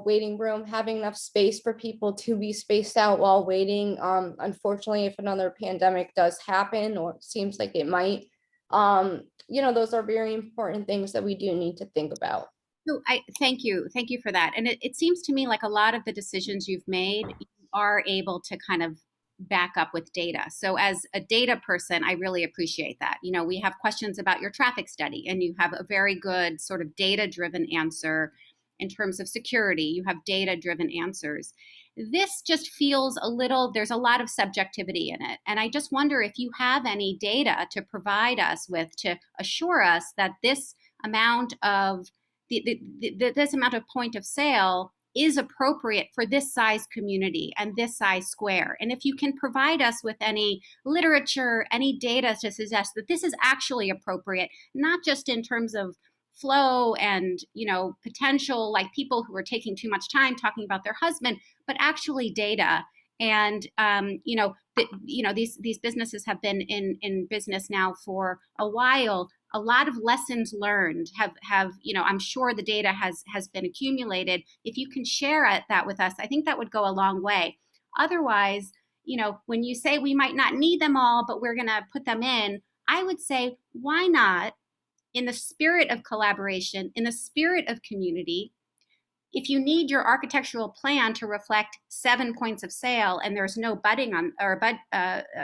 waiting room, having enough space for people to be spaced out while waiting. Unfortunately, if another pandemic does happen, or it seems like it might, you know, those are very important things that we do need to think about. So thank you for that. And it seems to me like a lot of the decisions you've made, you are able to kind of back up with data. So as a data person, I really appreciate that. You know, we have questions about your traffic study, and you have a very good sort of data-driven answer in terms of security. You have data-driven answers. This just feels a little, there's a lot of subjectivity in it. And I just wonder if you have any data to provide us with to assure us that this amount of this amount of point of sale is appropriate for this size community and this size square. And if you can provide us with any literature, any data to suggest that this is actually appropriate, not just in terms of flow and, you know, potential, like people who are taking too much time talking about their husband, but actually data. And you know, these businesses have been in business now for a while. A lot of lessons learned have, you know, I'm sure the data has been accumulated. If you can share that with us, I think that would go a long way. Otherwise, you know, when you say we might not need them all, but we're going to put them in, I would say, why not, in the spirit of collaboration, in the spirit of community, if you need your architectural plan to reflect 7 points of sale and there's no budding on or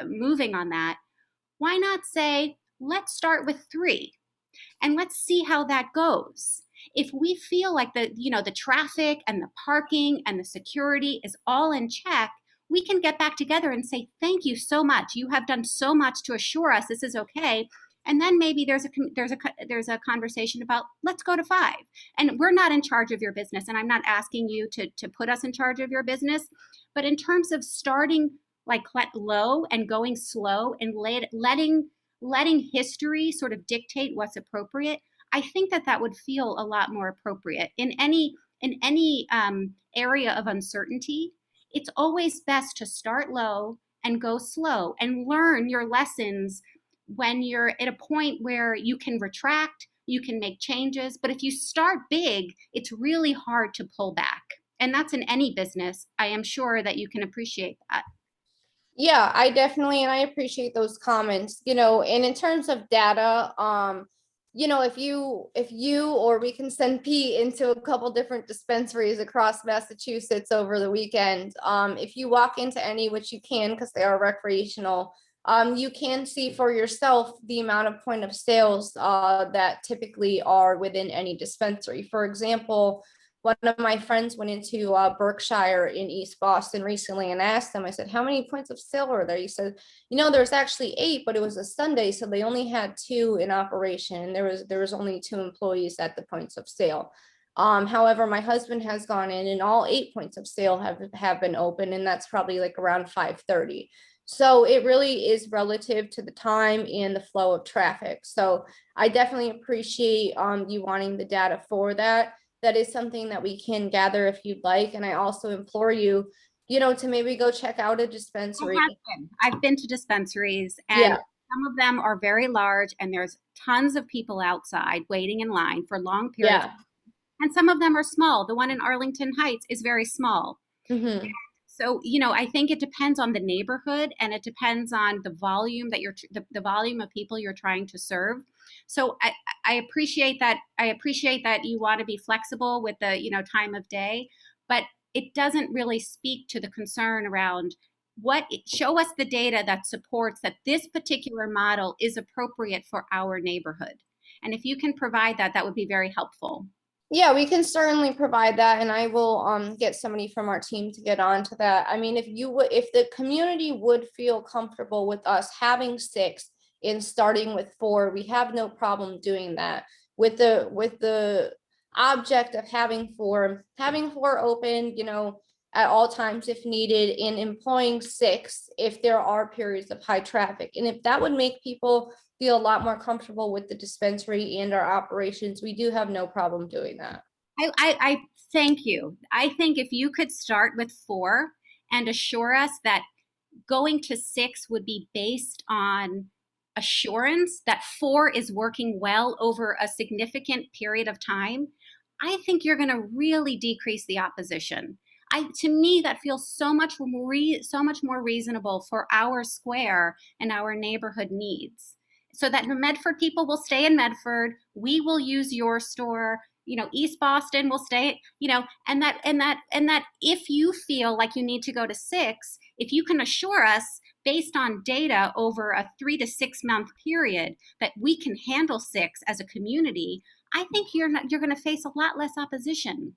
moving on that, why not say, let's start with 3 and let's see how that goes. If we feel like the traffic and the parking and the security is all in check, we can get back together and say, thank you so much. You have done so much to assure us this is okay. And then maybe there's a conversation about, let's go to 5. And we're not in charge of your business, and I'm not asking you to put us in charge of your business. But in terms of starting like low and going slow and letting history sort of dictate what's appropriate, I think that would feel a lot more appropriate in any area of uncertainty. It's always best to start low and go slow and learn your lessons when you're at a point where you can retract, you can make changes. But if you start big, it's really hard to pull back. And that's in any business. I am sure that you can appreciate that. Yeah, I definitely, and I appreciate those comments, you know, and in terms of data, you know, if you or we can send Pete into a couple different dispensaries across Massachusetts over the weekend. If you walk into any, which you can because they are recreational, you can see for yourself the amount of point of sales that typically are within any dispensary. For example, one of my friends went into Berkshire in East Boston recently and asked them, I said, how many points of sale are there? He said, you know, there's actually 8, but it was a Sunday, so they only had 2 in operation. And there was only 2 employees at the points of sale. However, my husband has gone in and all 8 points of sale have been open, and that's probably like around 5:30. So it really is relative to the time and the flow of traffic. So I definitely appreciate you wanting the data for that. That is something that we can gather if you'd like. And I also implore you, you know, to maybe go check out a dispensary. I've been to dispensaries, and Some of them are very large and there's tons of people outside waiting in line for long periods. Yeah. And some of them are small. The one in Arlington Heights is very small. Hmm. So, I think it depends on the neighborhood and it depends on the volume that the volume of people you're trying to serve. So I appreciate that. I appreciate that you want to be flexible with the, time of day, but it doesn't really speak to the concern around show us the data that supports that this particular model is appropriate for our neighborhood. And if you can provide that, that would be very helpful. Yeah, we can certainly provide that, and I will get somebody from our team to get on to that. I mean, if the community would feel comfortable with us having 6 and starting with 4, we have no problem doing that. With the object of having 4 open, at all times if needed, and employing 6 if there are periods of high traffic. And if that would make people feel a lot more comfortable with the dispensary and our operations, we do have no problem doing that. I thank you. I think if you could start with 4 and assure us that going to 6 would be based on assurance that 4 is working well over a significant period of time, I think you're going to really decrease the opposition. To me, that feels so much more reasonable for our square and our neighborhood needs. So that the Medford people will stay in Medford. We will use your store. East Boston will stay. And that if you feel like you need to go to 6, if you can assure us based on data over a 3 to 6 month period that we can handle 6 as a community, I think you're going to face a lot less opposition.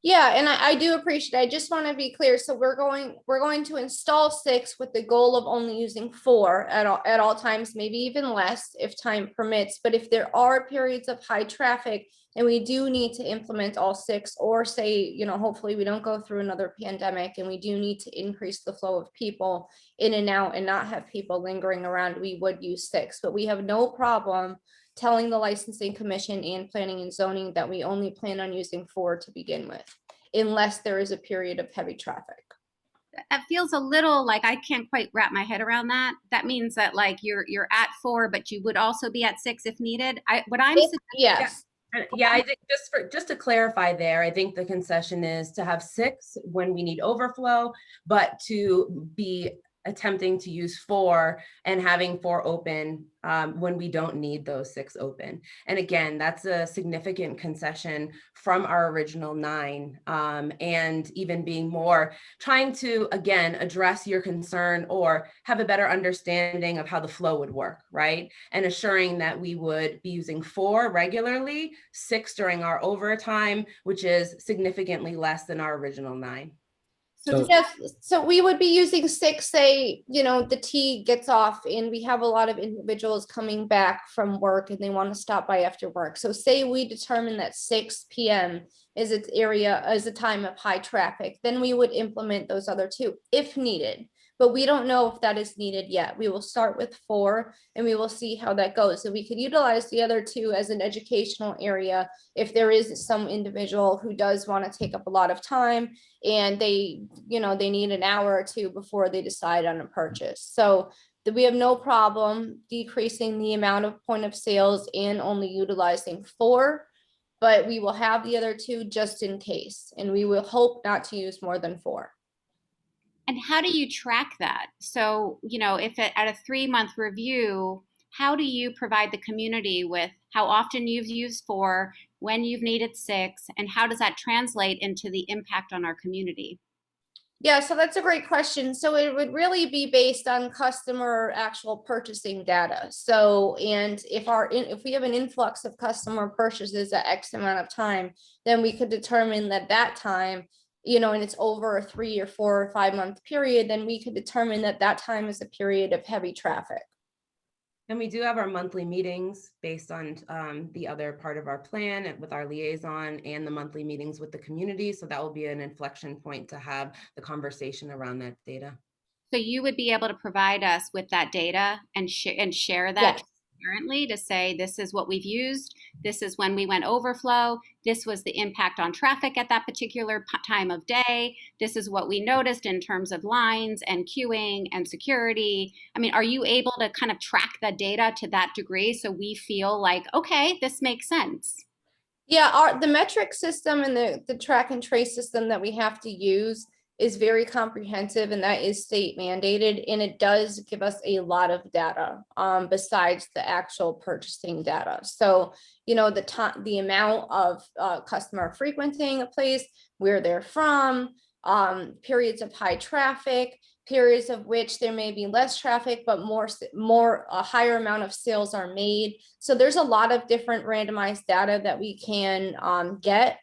Yeah, and I do appreciate it. I just want to be clear. So we're going to install 6 with the goal of only using 4 at all times, maybe even less if time permits. But if there are periods of high traffic and we do need to implement all 6, or say, hopefully we don't go through another pandemic and we do need to increase the flow of people in and out and not have people lingering around, we would use 6. But we have no problem telling the licensing commission and planning and zoning that we only plan on using 4 to begin with, unless there is a period of heavy traffic. That feels a little like I can't quite wrap my head around that. That means that like you're at 4, but you would also be at 6 if needed. Yes. Yeah, I think just to clarify there, I think the concession is to have 6 when we need overflow, but to be attempting to use 4 and having 4 open when we don't need those 6 open. And again, that's a significant concession from our original 9, and even being more trying to, again, address your concern or have a better understanding of how the flow would work, right? And assuring that we would be using 4 regularly, 6 during our overtime, which is significantly less than our original 9. So we would be using 6, say, the T gets off and we have a lot of individuals coming back from work and they want to stop by after work. So say we determine that 6 p.m. is a time of high traffic, then we would implement those other 2 if needed. But we don't know if that is needed yet. We will start with 4 and we will see how that goes. So we could utilize the other 2 as an educational area if there is some individual who does want to take up a lot of time and they need an hour or 2 before they decide on a purchase. So we have no problem decreasing the amount of point of sales and only utilizing 4, but we will have the other 2 just in case, and we will hope not to use more than 4. And how do you track that? So, if at a 3-month review, how do you provide the community with how often you've used 4, when you've needed 6, and how does that translate into the impact on our community? Yeah, so that's a great question. So it would really be based on customer actual purchasing data. So, and if we have an influx of customer purchases at X amount of time, then we could determine that time, and it's over a 3 or 4 or 5 month period, then we could determine that time is a period of heavy traffic. And we do have our monthly meetings based on the other part of our plan with our liaison and the monthly meetings with the community. So that will be an inflection point to have the conversation around that data. So you would be able to provide us with that data and share that transparently to say, this is what we've used. This is when we went overflow. This was the impact on traffic at that particular time of day. This is what we noticed in terms of lines and queuing and security. I mean, are you able to kind of track the data to that degree so we feel like, okay, this makes sense? Yeah, the metric system and the track and trace system that we have to use is very comprehensive, and that is state mandated, and it does give us a lot of data besides the actual purchasing data. So, you know, the amount of customer frequenting a place, where they're from, periods of high traffic, periods of which there may be less traffic, but a higher amount of sales are made. So there's a lot of different randomized data that we can get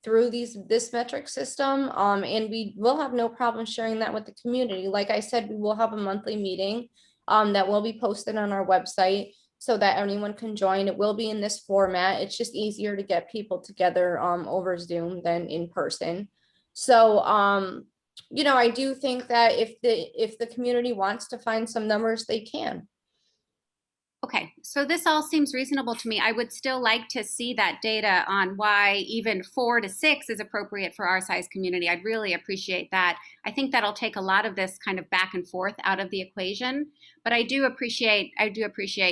through this metric system. And we will have no problem sharing that with the community. Like I said, we will have a monthly meeting that will be posted on our website so that anyone can join. It will be in this format. It's just easier to get people together over Zoom than in person. So you know, I do think that if the community wants to find some numbers, they can. Okay, so this all seems reasonable to me. I would still like to see that data on why even 4 to 6 is appropriate for our size community. I'd really appreciate that. I think that'll take a lot of this kind of back and forth out of the equation. But I do appreciate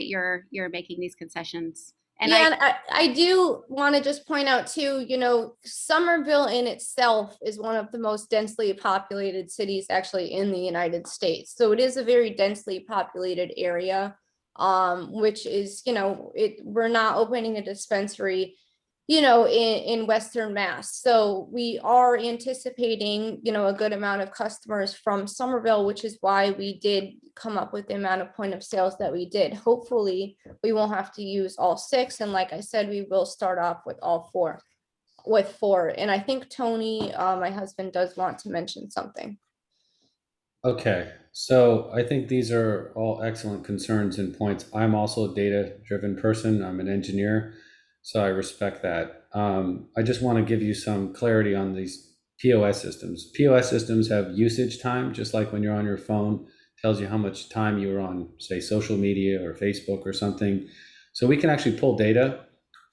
your making these concessions. And yeah, I do want to just point out too, you know, Somerville in itself is one of the most densely populated cities actually in the United States. So it is a very densely populated area, which is, you know, we're not opening a dispensary, you know, in Western Mass. So we are anticipating, you know, a good amount of customers from Somerville, which is why we did come up with the amount of point of sales that we did. Hopefully we won't have to use all 6. And like I said, we will start off with all 4. And I think Tony, my husband, does want to mention something. Okay, so I think these are all excellent concerns and points. I'm also a data-driven person. I'm an engineer, so I respect that. I just want to give you some clarity on these POS systems. POS systems have usage time, just like when you're on your phone, tells you how much time you were on, say, social media or Facebook or something. So we can actually pull data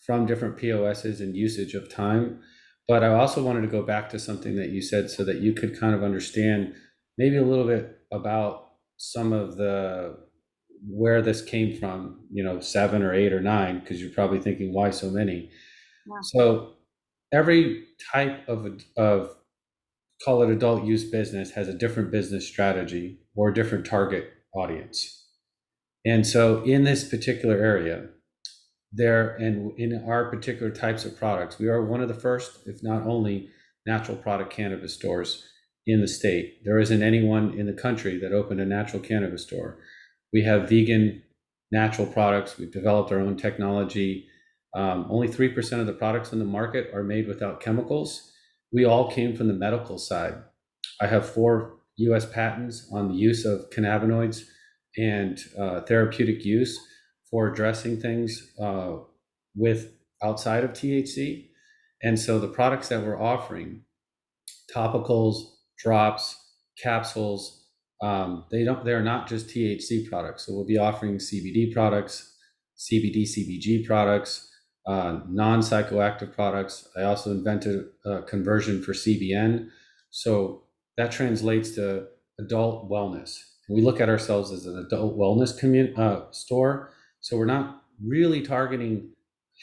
from different POSs and usage of time. But I also wanted to go back to something that you said so that you could kind of understand maybe a little bit about some of where this came from, you know, 7 or 8 or 9, because you're probably thinking, why so many? Wow. So every type of call it adult use business has a different business strategy or a different target audience. And so in this particular area, and in our particular types of products, we are one of the first, if not only, natural product cannabis stores in the state. There isn't anyone in the country that opened a natural cannabis store. We have vegan natural products. We've developed our own technology. Only 3% of the products in the market are made without chemicals. We all came from the medical side. I have 4 US patents on the use of cannabinoids and therapeutic use for addressing things with outside of THC. And so the products that we're offering, topicals, drops, capsules, they're not just THC products. So we'll be offering CBD products, CBD, CBG products, non-psychoactive products. I also invented a conversion for CBN. So that translates to adult wellness. And we look at ourselves as an adult wellness store. So we're not really targeting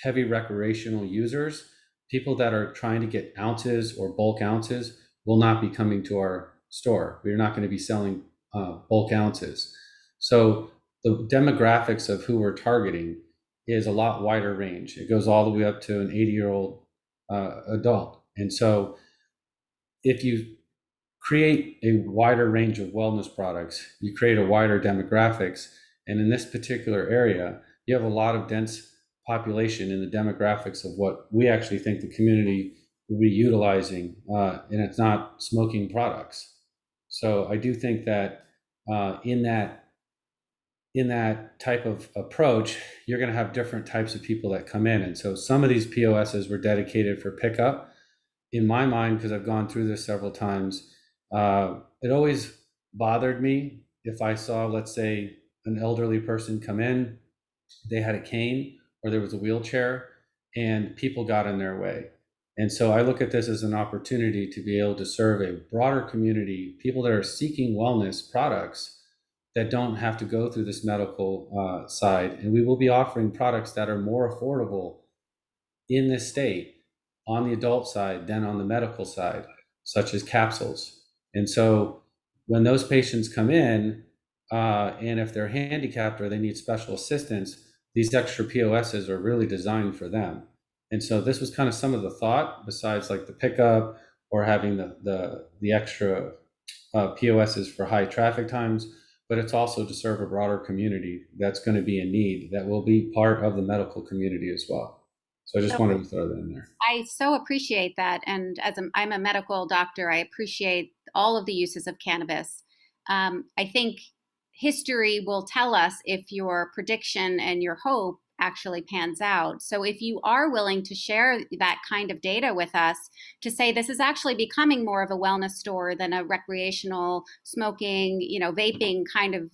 heavy recreational users. People that are trying to get ounces or bulk ounces will not be coming to our store. We're not going to be selling bulk ounces. So the demographics of who we're targeting is a lot wider range. It goes all the way up to an 80-year-old adult. And so if you create a wider range of wellness products, you create a wider demographics. And in this particular area, you have a lot of dense population in the demographics of what we actually think the community will be utilizing, and it's not smoking products. So I do think that in that type of approach, you're going to have different types of people that come in. And so some of these POSs were dedicated for pickup. In my mind, because I've gone through this several times, it always bothered me if I saw, let's say, an elderly person come in, they had a cane or there was a wheelchair, and people got in their way. And so I look at this as an opportunity to be able to serve a broader community, people that are seeking wellness products that don't have to go through this medical side. And we will be offering products that are more affordable in this state on the adult side than on the medical side, such as capsules. And so when those patients come in, and if they're handicapped or they need special assistance, these extra POSs are really designed for them. And so this was kind of some of the thought, besides like the pickup or having the extra POSs for high traffic times, but it's also to serve a broader community that's going to be in need, that will be part of the medical community as well. So I just wanted to throw that in there. I so appreciate that. And I'm a medical doctor, I appreciate all of the uses of cannabis. I think history will tell us if your prediction and your hope actually pans out. So if you are willing to share that kind of data with us, to say this is actually becoming more of a wellness store than a recreational smoking, vaping kind of,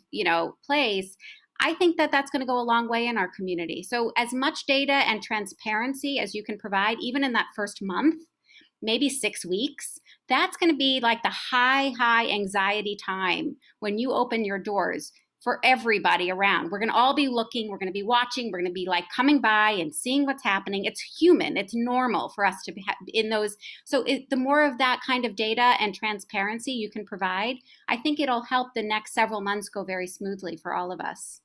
place, I think that that's going to go a long way in our community. So as much data and transparency as you can provide, even in that first month, maybe 6 weeks, that's going to be like the high anxiety time when you open your doors for everybody around. We're going to all be looking, we're going to be watching, we're going to be like coming by and seeing what's happening. It's human, it's normal for us to be in those. So the more of that kind of data and transparency you can provide, I think it'll help the next several months go very smoothly for all of us.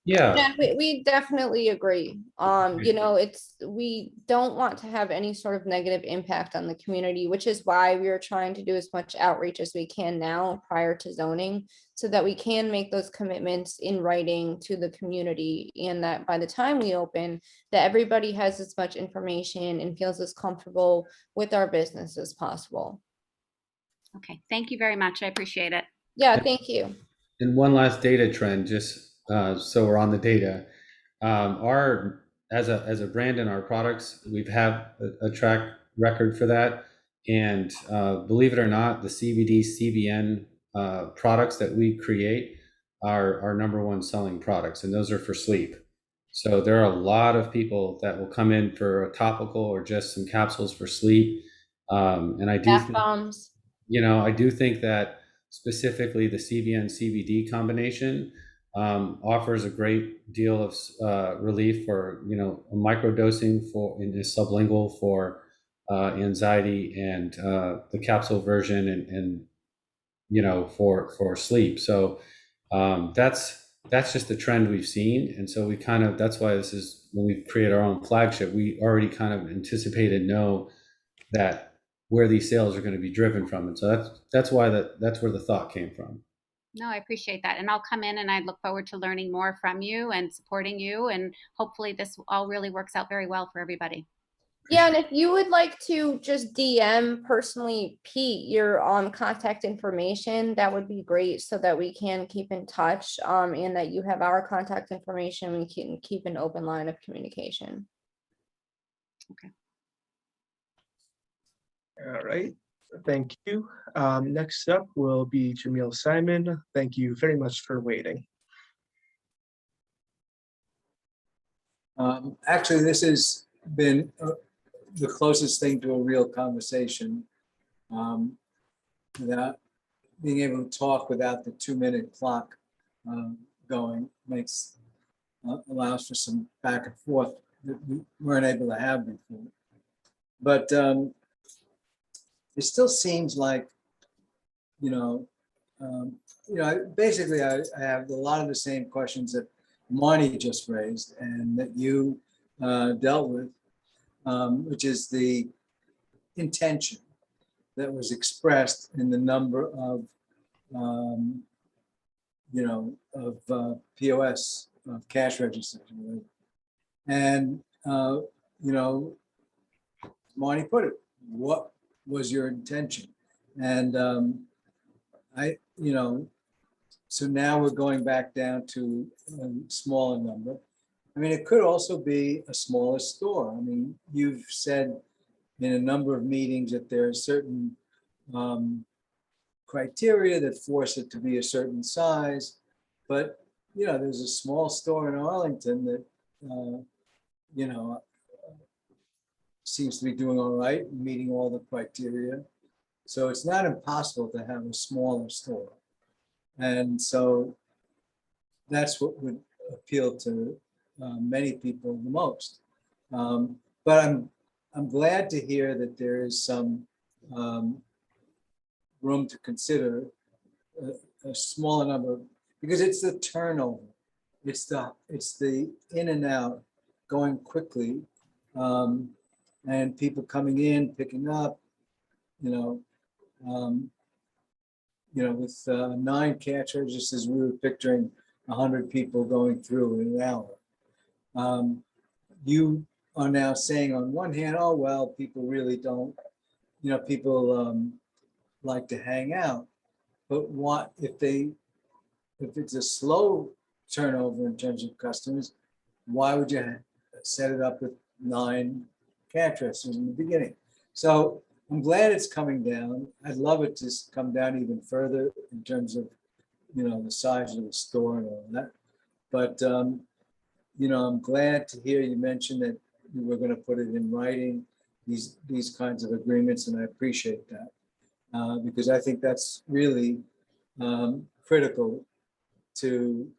Yeah. We definitely agree. We don't want to have any sort of negative impact on the community, which is why we are trying to do as much outreach as we can now prior to zoning, so that we can make those commitments in writing to the community, and that by the time we open, that everybody has as much information and feels as comfortable with our business as possible. Okay, thank you very much. I appreciate it. Yeah, thank you. And one last data trend, just so we're on the data. Our as a brand in our products, we've had a track record for that. And believe it or not, the CBD, CBN products that we create are our number one selling products, and those are for sleep. So there are a lot of people that will come in for a topical or just some capsules for sleep. And I do Bath think, bombs. I do think that specifically the CBN CBD combination offers a great deal of relief for, a microdosing in the sublingual for anxiety, and the capsule version and for sleep. So that's just the trend we've seen. And so that's why this is, when we create our own flagship, we already kind of anticipate and know that where these sales are going to be driven from. And so that's why that's where the thought came from. No, I appreciate that. And I'll come in and I look forward to learning more from you and supporting you. And hopefully this all really works out very well for everybody. Yeah, and if you would like to just DM personally Pete your contact information, that would be great, so that we can keep in touch, and that you have our contact information. We can keep an open line of communication. Okay. All right, thank you. Next up will be Jamil Simon. Thank you very much for waiting. Actually, this has been the closest thing to a real conversation, without being able to talk without the 2-minute clock going, allows for some back and forth that we weren't able to have before. But it still seems like, basically I have a lot of the same questions that Marnie just raised and that you dealt with, which is the intention that was expressed in the number of, POS, of cash registers. And, Marnie put it, what was your intention? And so now we're going back down to a smaller number. I mean, it could also be a smaller store. I mean, you've said in a number of meetings that there are certain criteria that force it to be a certain size, but there's a small store in Arlington that seems to be doing all right, meeting all the criteria. So it's not impossible to have a smaller store. And so that's what would appeal to many people the most. But I'm glad to hear that there is some room to consider a smaller number, because it's the turnover. It's the in and out, going quickly, and people coming in, picking up, with 9 cash registers, we were picturing 100 people going through in an hour. You are now saying on one hand, oh, well, people really don't, people like to hang out. But what if it's a slow turnover in terms of customers, why would you set it up with 9 cash registers in the beginning? So I'm glad it's coming down. I'd love it to come down even further in terms of, the size of the store and all that. But, I'm glad to hear you mention that you were going to put it in writing, these kinds of agreements, and I appreciate that. Because I think that's really critical to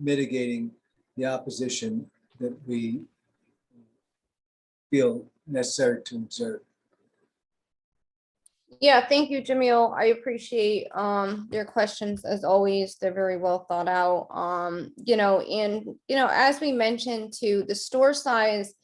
mitigating the opposition that we feel necessary to observe. Yeah, thank you, Jamil. I appreciate your questions as always. They're very well thought out. As we mentioned too, the store size,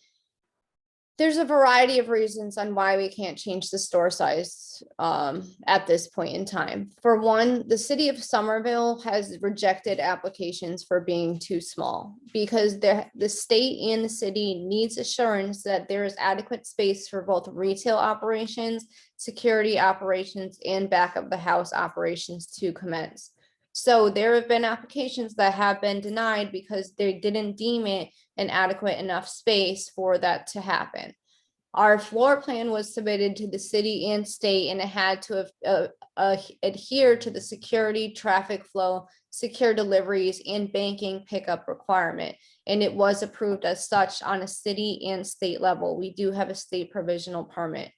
there's a variety of reasons on why we can't change the store size at this point in time. For one, the city of Somerville has rejected applications for being too small because the state and the city needs assurance that there is adequate space for both retail operations, security operations, and back of the house operations to commence. So there have been applications that have been denied because they didn't deem it an adequate enough space for that to happen. Our floor plan was submitted to the city and state, and it had to adhere to the security, traffic flow, secure deliveries, and banking pickup requirement. And it was approved as such on a city and state level. We do have a state provisional permit.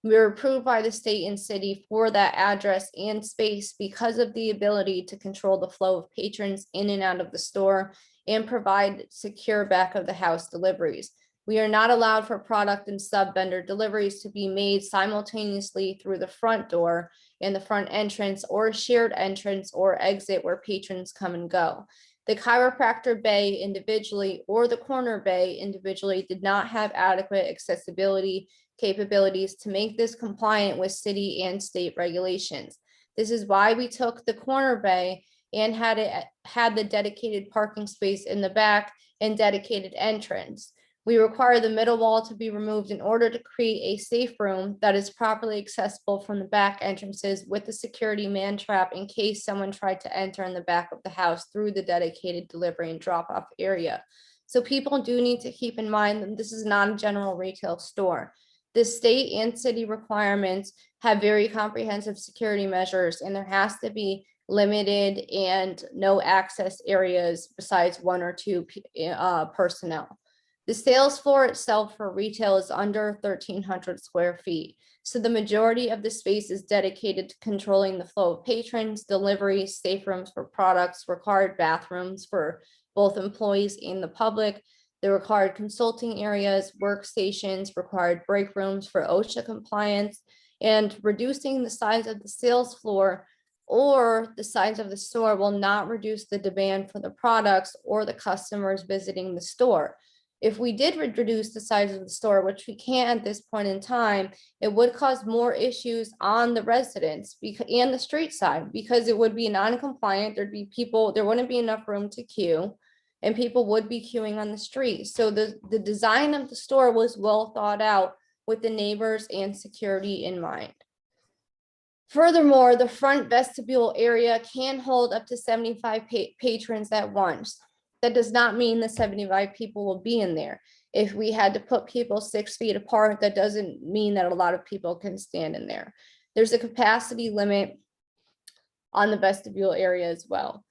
We were approved by the state and city for that address and space because of the ability to control the flow of patrons in and out of the store and provide secure back of the house deliveries. We are not allowed for product and sub vendor deliveries to be made simultaneously through the front door and the front entrance or shared entrance or exit where patrons come and go. The chiropractor bay individually or the corner bay individually did not have adequate accessibility capabilities to make this compliant with city and state regulations. This is why we took the corner bay and had the dedicated parking space in the back and dedicated entrance. We require the middle wall to be removed in order to create a safe room that is properly accessible from the back entrances with the security man trap in case someone tried to enter in the back of the house through the dedicated delivery and drop-off area. So people do need to keep in mind that this is not a general retail store. The state and city requirements have very comprehensive security measures, and there has to be limited and no access areas besides 1 or 2 personnel. The sales floor itself for retail is under 1,300 square feet. So the majority of the space is dedicated to controlling the flow of patrons, deliveries, safe rooms for products, required bathrooms for both employees and the public, the required consulting areas, workstations, required break rooms for OSHA compliance, and reducing the size of the sales floor or the size of the store will not reduce the demand for the products or the customers visiting the store. If we did reduce the size of the store, which we can't at this point in time, it would cause more issues on the residents and the street side because it would be non-compliant. There'd be people, there wouldn't be enough room to queue and people would be queuing on the street. So the design of the store was well thought out with the neighbors and security in mind. Furthermore, the front vestibule area can hold up to 75 patrons at once. That does not mean the 75 people will be in there. If we had to put people 6 feet apart, that doesn't mean that a lot of people can stand in there. There's a capacity limit on the vestibule area as well.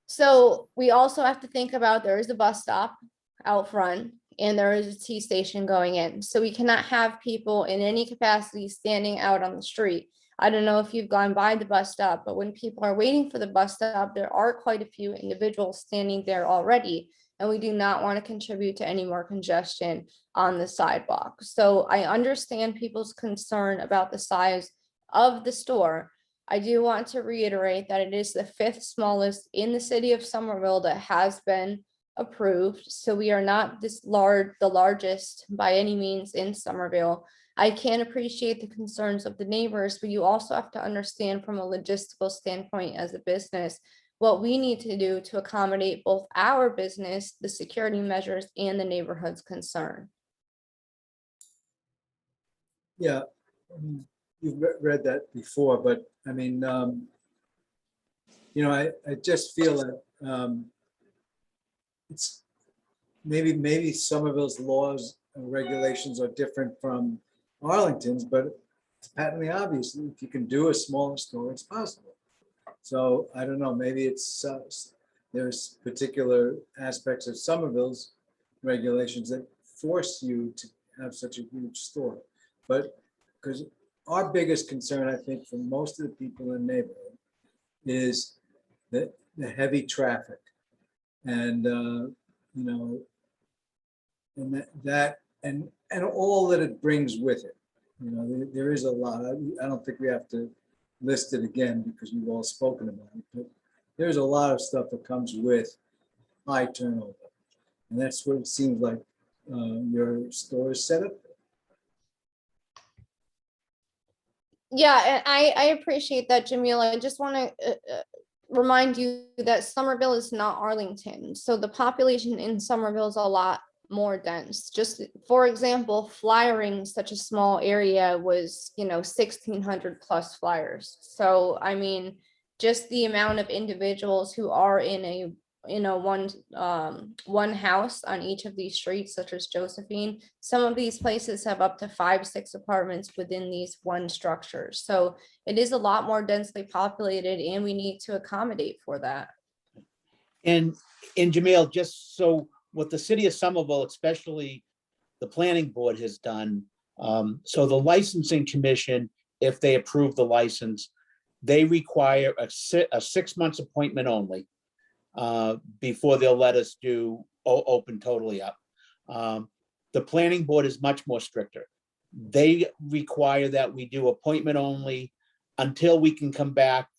So we also have to think about there is a bus stop out front and there is a T station going in. So we cannot have people in any capacity standing out on the street. I don't know if you've gone by the bus stop, but when people are waiting for the bus stop, there are quite a few individuals standing there already. And we do not want to contribute to any more congestion on the sidewalk. So I understand people's concern about the size of the store. I do want to reiterate that it is the 5th smallest in the city of Somerville that has been approved. So we are not the largest by any means in Somerville. I can appreciate the concerns of the neighbors, but you also have to understand from a logistical standpoint as a business, what we need to do to accommodate both our business, the security measures, and the neighborhood's concern. Yeah, you've read that before, but I mean, I just feel that it's maybe Somerville's laws and regulations are different from Arlington's, but it's patently obvious if you can do a smaller store, it's possible. So I don't know, maybe it's there's particular aspects of Somerville's regulations that force you to have such a huge store. But because our biggest concern, I think, for most of the people in the neighborhood is the heavy traffic. And and all that it brings with it. There is a lot. I don't think we have to list it again because we've all spoken about it, but there's a lot of stuff that comes with high turnover. And that's what it seems like your store is set up. Yeah, and I appreciate that, Jamil. I just want to remind you that Somerville is not Arlington. So the population in Somerville is a lot more dense. Just for example, flyering such a small area was, 1,600 plus flyers. So, I mean, just the amount of individuals who are in one house on each of these streets, such as Josephine. Some of these places have up to 5-6 apartments within these one structures. So it is a lot more densely populated, and we need to accommodate for that. And Jamil, just so what the city of Somerville, especially the planning board, has done, so the licensing commission, if they approve the license, they require a 6 months appointment only before they'll let us do open totally up. The planning board is much more stricter. They require that we do appointment only until we can come back,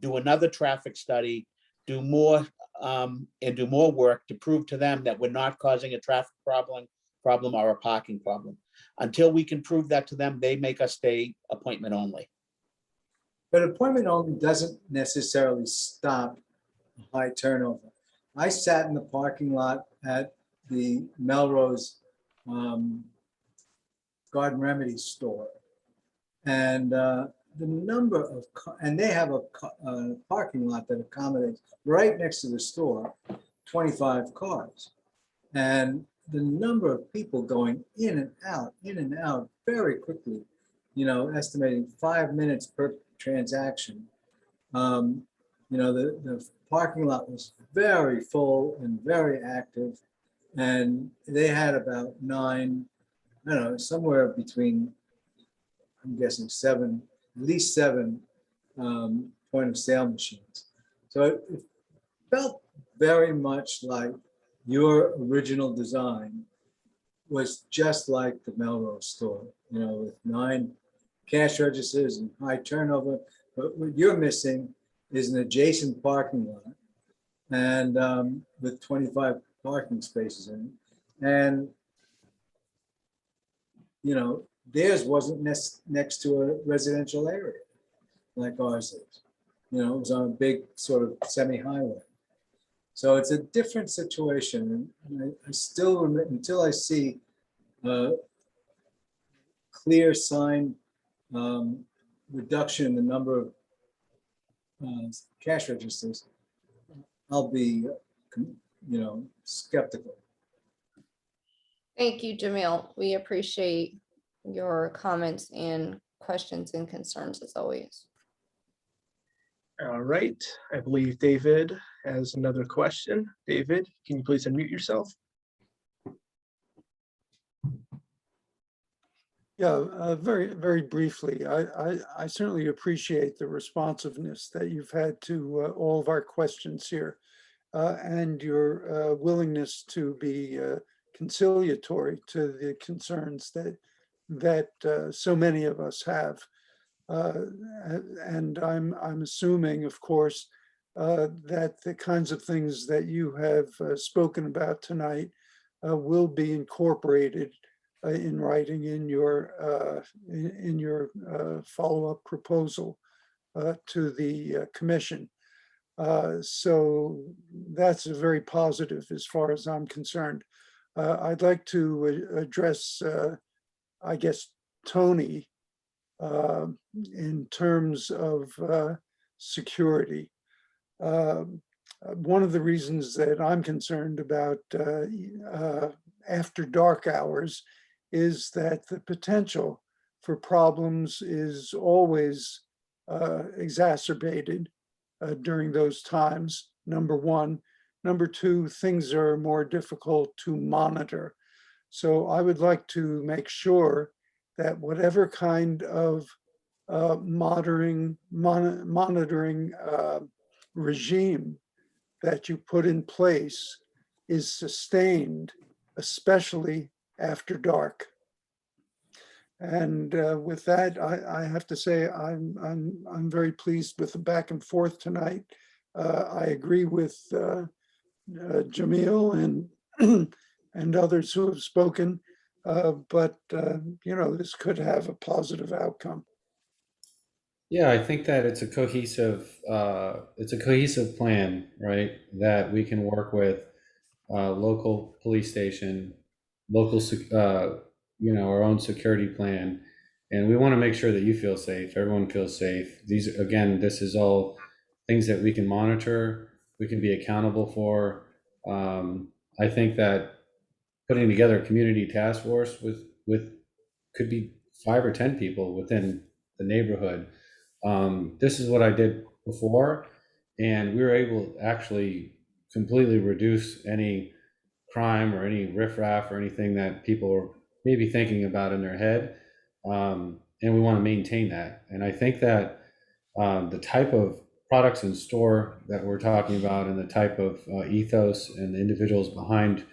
do another traffic study, do more work to prove to them that we're not causing a traffic problem or a parking problem. Until we can prove that to them, they make us stay appointment only. But appointment only doesn't necessarily stop high turnover. I sat in the parking lot at the Melrose Garden Remedy store, and the number of and they have a parking lot that accommodates right next to the store 25 cars, and the number of people going in and out very quickly, estimating 5 minutes per transaction. The parking lot was very full and very active, and they had about 9, I don't know, somewhere between, I'm guessing at least 7 point of sale machines. So it felt very much like your original design was just like the Melrose store, with 9 cash registers and high turnover. But what you're missing is an adjacent parking lot, and with 25 parking spaces in it. And, theirs wasn't next to a residential area like ours is. It was on a big sort of semi-highway. So it's a different situation. And I still, until I see a clear sign reduction in the number of cash registers, I'll be, skeptical. Thank you, Jamil. We appreciate your comments and questions and concerns as always. All right, I believe David has another question. David, can you please unmute yourself? Yeah, very briefly, I certainly appreciate the responsiveness that you've had to all of our questions here, and your willingness to be conciliatory to the concerns that so many of us have. Uh, and I'm assuming, of course, that the kinds of things that you have spoken about tonight will be incorporated in writing in your follow-up proposal to the commission. So that's very positive as far as I'm concerned. I'd like to address, I guess, Tony uh, in terms of security. One of the reasons that I'm concerned about after dark hours is that the potential for problems is always exacerbated during those times, number one. Number two, things are more difficult to monitor. So I would like to make sure that whatever kind of monitoring regime that you put in place is sustained, especially after dark. And with that, I have to say I'm very pleased with the back and forth tonight. I agree with Jamil and and others who have spoken, but you know, this could have a positive outcome. Yeah, I think that it's a cohesive plan, right? That we can work with local police station, our own security plan, and we want to make sure that you feel safe, everyone feels safe. This is all things that we can monitor, we can be accountable for. I think that putting together a community task force with could be 5 or 10 people within the neighborhood. This is what I did before, and we were able to actually completely reduce any crime or any riffraff or anything that people are maybe thinking about in their head. And we want to maintain that. And I think that the type of products in store that we're talking about and the type of ethos and the individuals behind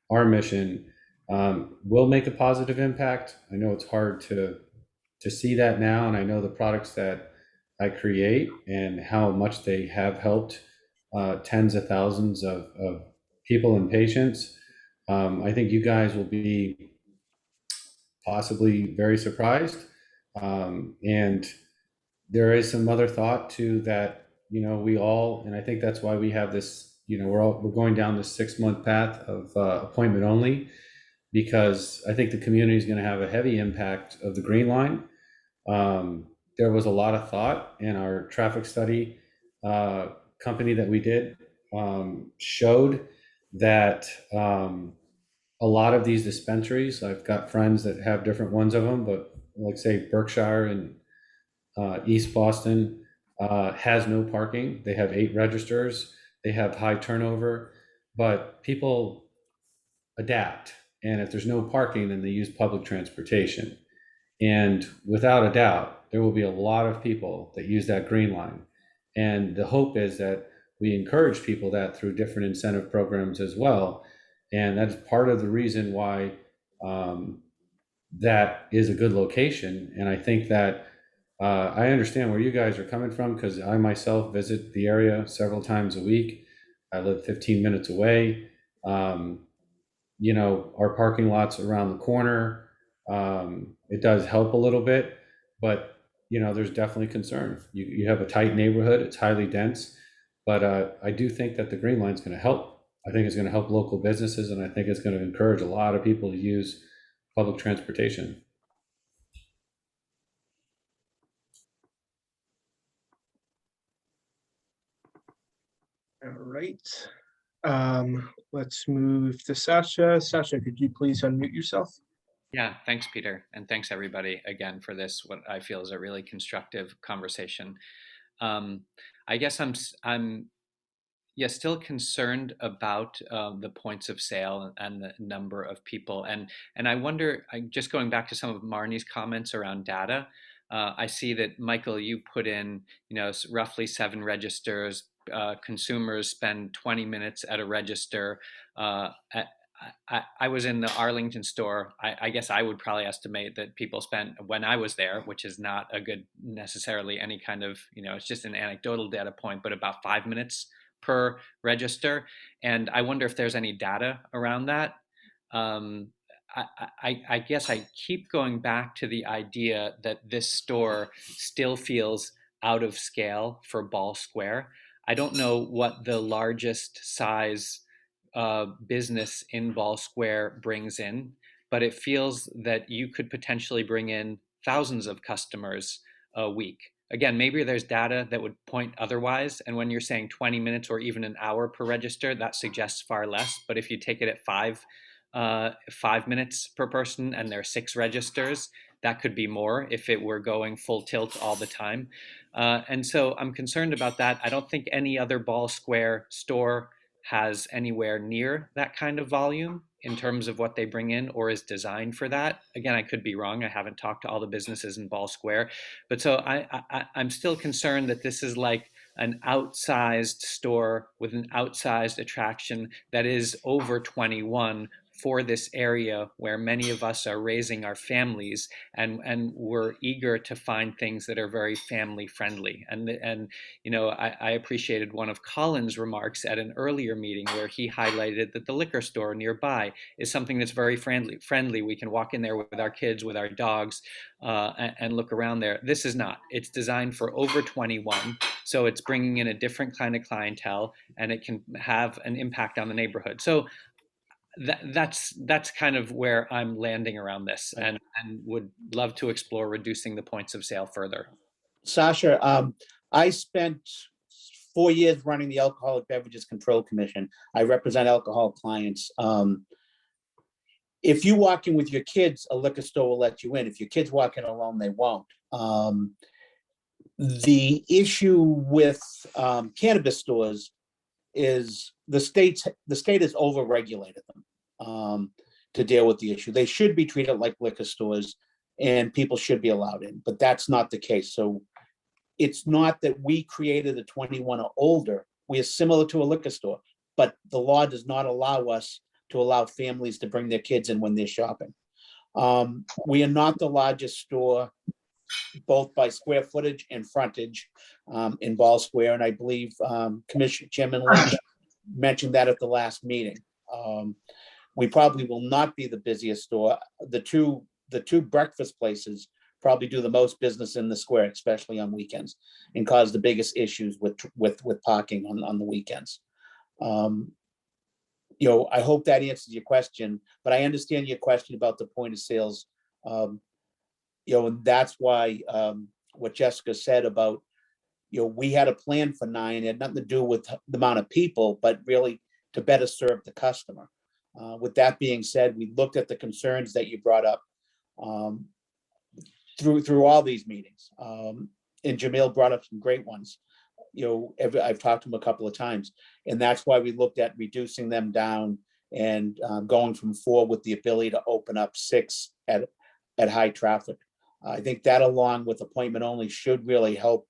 our mission will make a positive impact. I know it's hard to see that now, and I know the products that I create and how much they have helped tens of thousands of people and patients. I think you guys will be possibly very surprised. And there is some other thought to that, we all, and I think that's why we have this, we're going down this 6-month path of appointment only, because I think the community is going to have a heavy impact of the Green Line. There was a lot of thought in our traffic study company that we did, showed that a lot of these dispensaries, I've got friends that have different ones of them, but like say Berkshire and East Boston has no parking. They have 8 registers. They have high turnover, but people adapt. And if there's no parking, then they use public transportation. And without a doubt, there will be a lot of people that use that Green Line. And the hope is that we encourage people that through different incentive programs as well. And that's part of the reason why that is a good location. And I think that I understand where you guys are coming from, because I myself visit the area several times a week. I live 15 minutes away. Our parking lot's around the corner. It does help a little bit, but there's definitely concern. You have a tight neighborhood, it's highly dense, but I do think that the Green Line's going to help. I think it's going to help local businesses, and I think it's going to encourage a lot of people to use public transportation. All right. Let's move to Sasha. Sasha, could you please unmute yourself? Yeah, thanks, Peter. And thanks, everybody, again, for this, what I feel is a really constructive conversation. I guess I'm Yeah, still concerned about the points of sale and the number of people, and I wonder. Just going back to some of Marnie's comments around data, I see that Michael, you put in, roughly 7 registers. Consumers spend 20 minutes at a register. At, I was in the Arlington store. I guess I would probably estimate that people spent, when I was there, which is not a good necessarily any kind of, it's just an anecdotal data point, but about 5 minutes per register. And I wonder if there's any data around that. Um, I guess I keep going back to the idea that this store still feels out of scale for Ball Square. I don't know what the largest size business in Ball Square brings in, but it feels that you could potentially bring in thousands of customers a week. Again, maybe there's data that would point otherwise. And when you're saying 20 minutes or even an hour per register, that suggests far less. But if you take it at 5 minutes per person and there are 6 registers, that could be more if it were going full tilt all the time. And so I'm concerned about that. I don't think any other Ball Square store has anywhere near that kind of volume in terms of what they bring in or is designed for that. Again, I could be wrong. I haven't talked to all the businesses in Ball Square, but so I'm still concerned that this is like an outsized store with an outsized attraction that is over 21 for this area where many of us are raising our families, and we're eager to find things that are very family friendly. And I appreciated one of Colin's remarks at an earlier meeting where he highlighted that the liquor store nearby is something that's very friendly. We can walk in there with our kids, with our dogs, and look around there. This is not. It's designed for over 21, so it's bringing in a different kind of clientele, and it can have an impact on the neighborhood. So that's kind of where I'm landing around this, and would love to explore reducing the points of sale further. Sasha, I spent 4 years running the Alcoholic Beverages Control Commission. I represent alcohol clients. If you walk in with your kids, a liquor store will let you in. If your kids walk in alone, they won't. The issue with cannabis stores is the state has overregulated them to deal with the issue. They should be treated like liquor stores and people should be allowed in, but that's not the case. So it's not that we created a 21 or older. We are similar to a liquor store, but the law does not allow us to allow families to bring their kids in when they're shopping. We are not the largest store, both by square footage and frontage, in Ball Square. And I believe Commissioner Chairman Lynch mentioned that at the last meeting. We probably will not be the busiest store. The two breakfast places probably do the most business in the square, especially on weekends, and cause the biggest issues with parking on the weekends. I hope that answers your question, but I understand your question about the point of sales. And that's why what Jessica said about, we had a plan for 9. It had nothing to do with the amount of people, but really to better serve the customer. With that being said, we looked at the concerns that you brought up through all these meetings. And Jamil brought up some great ones. I've talked to him a couple of times, and that's why we looked at reducing them down and going from 4 with the ability to open up 6 at high traffic. I think that, along with appointment only, should really help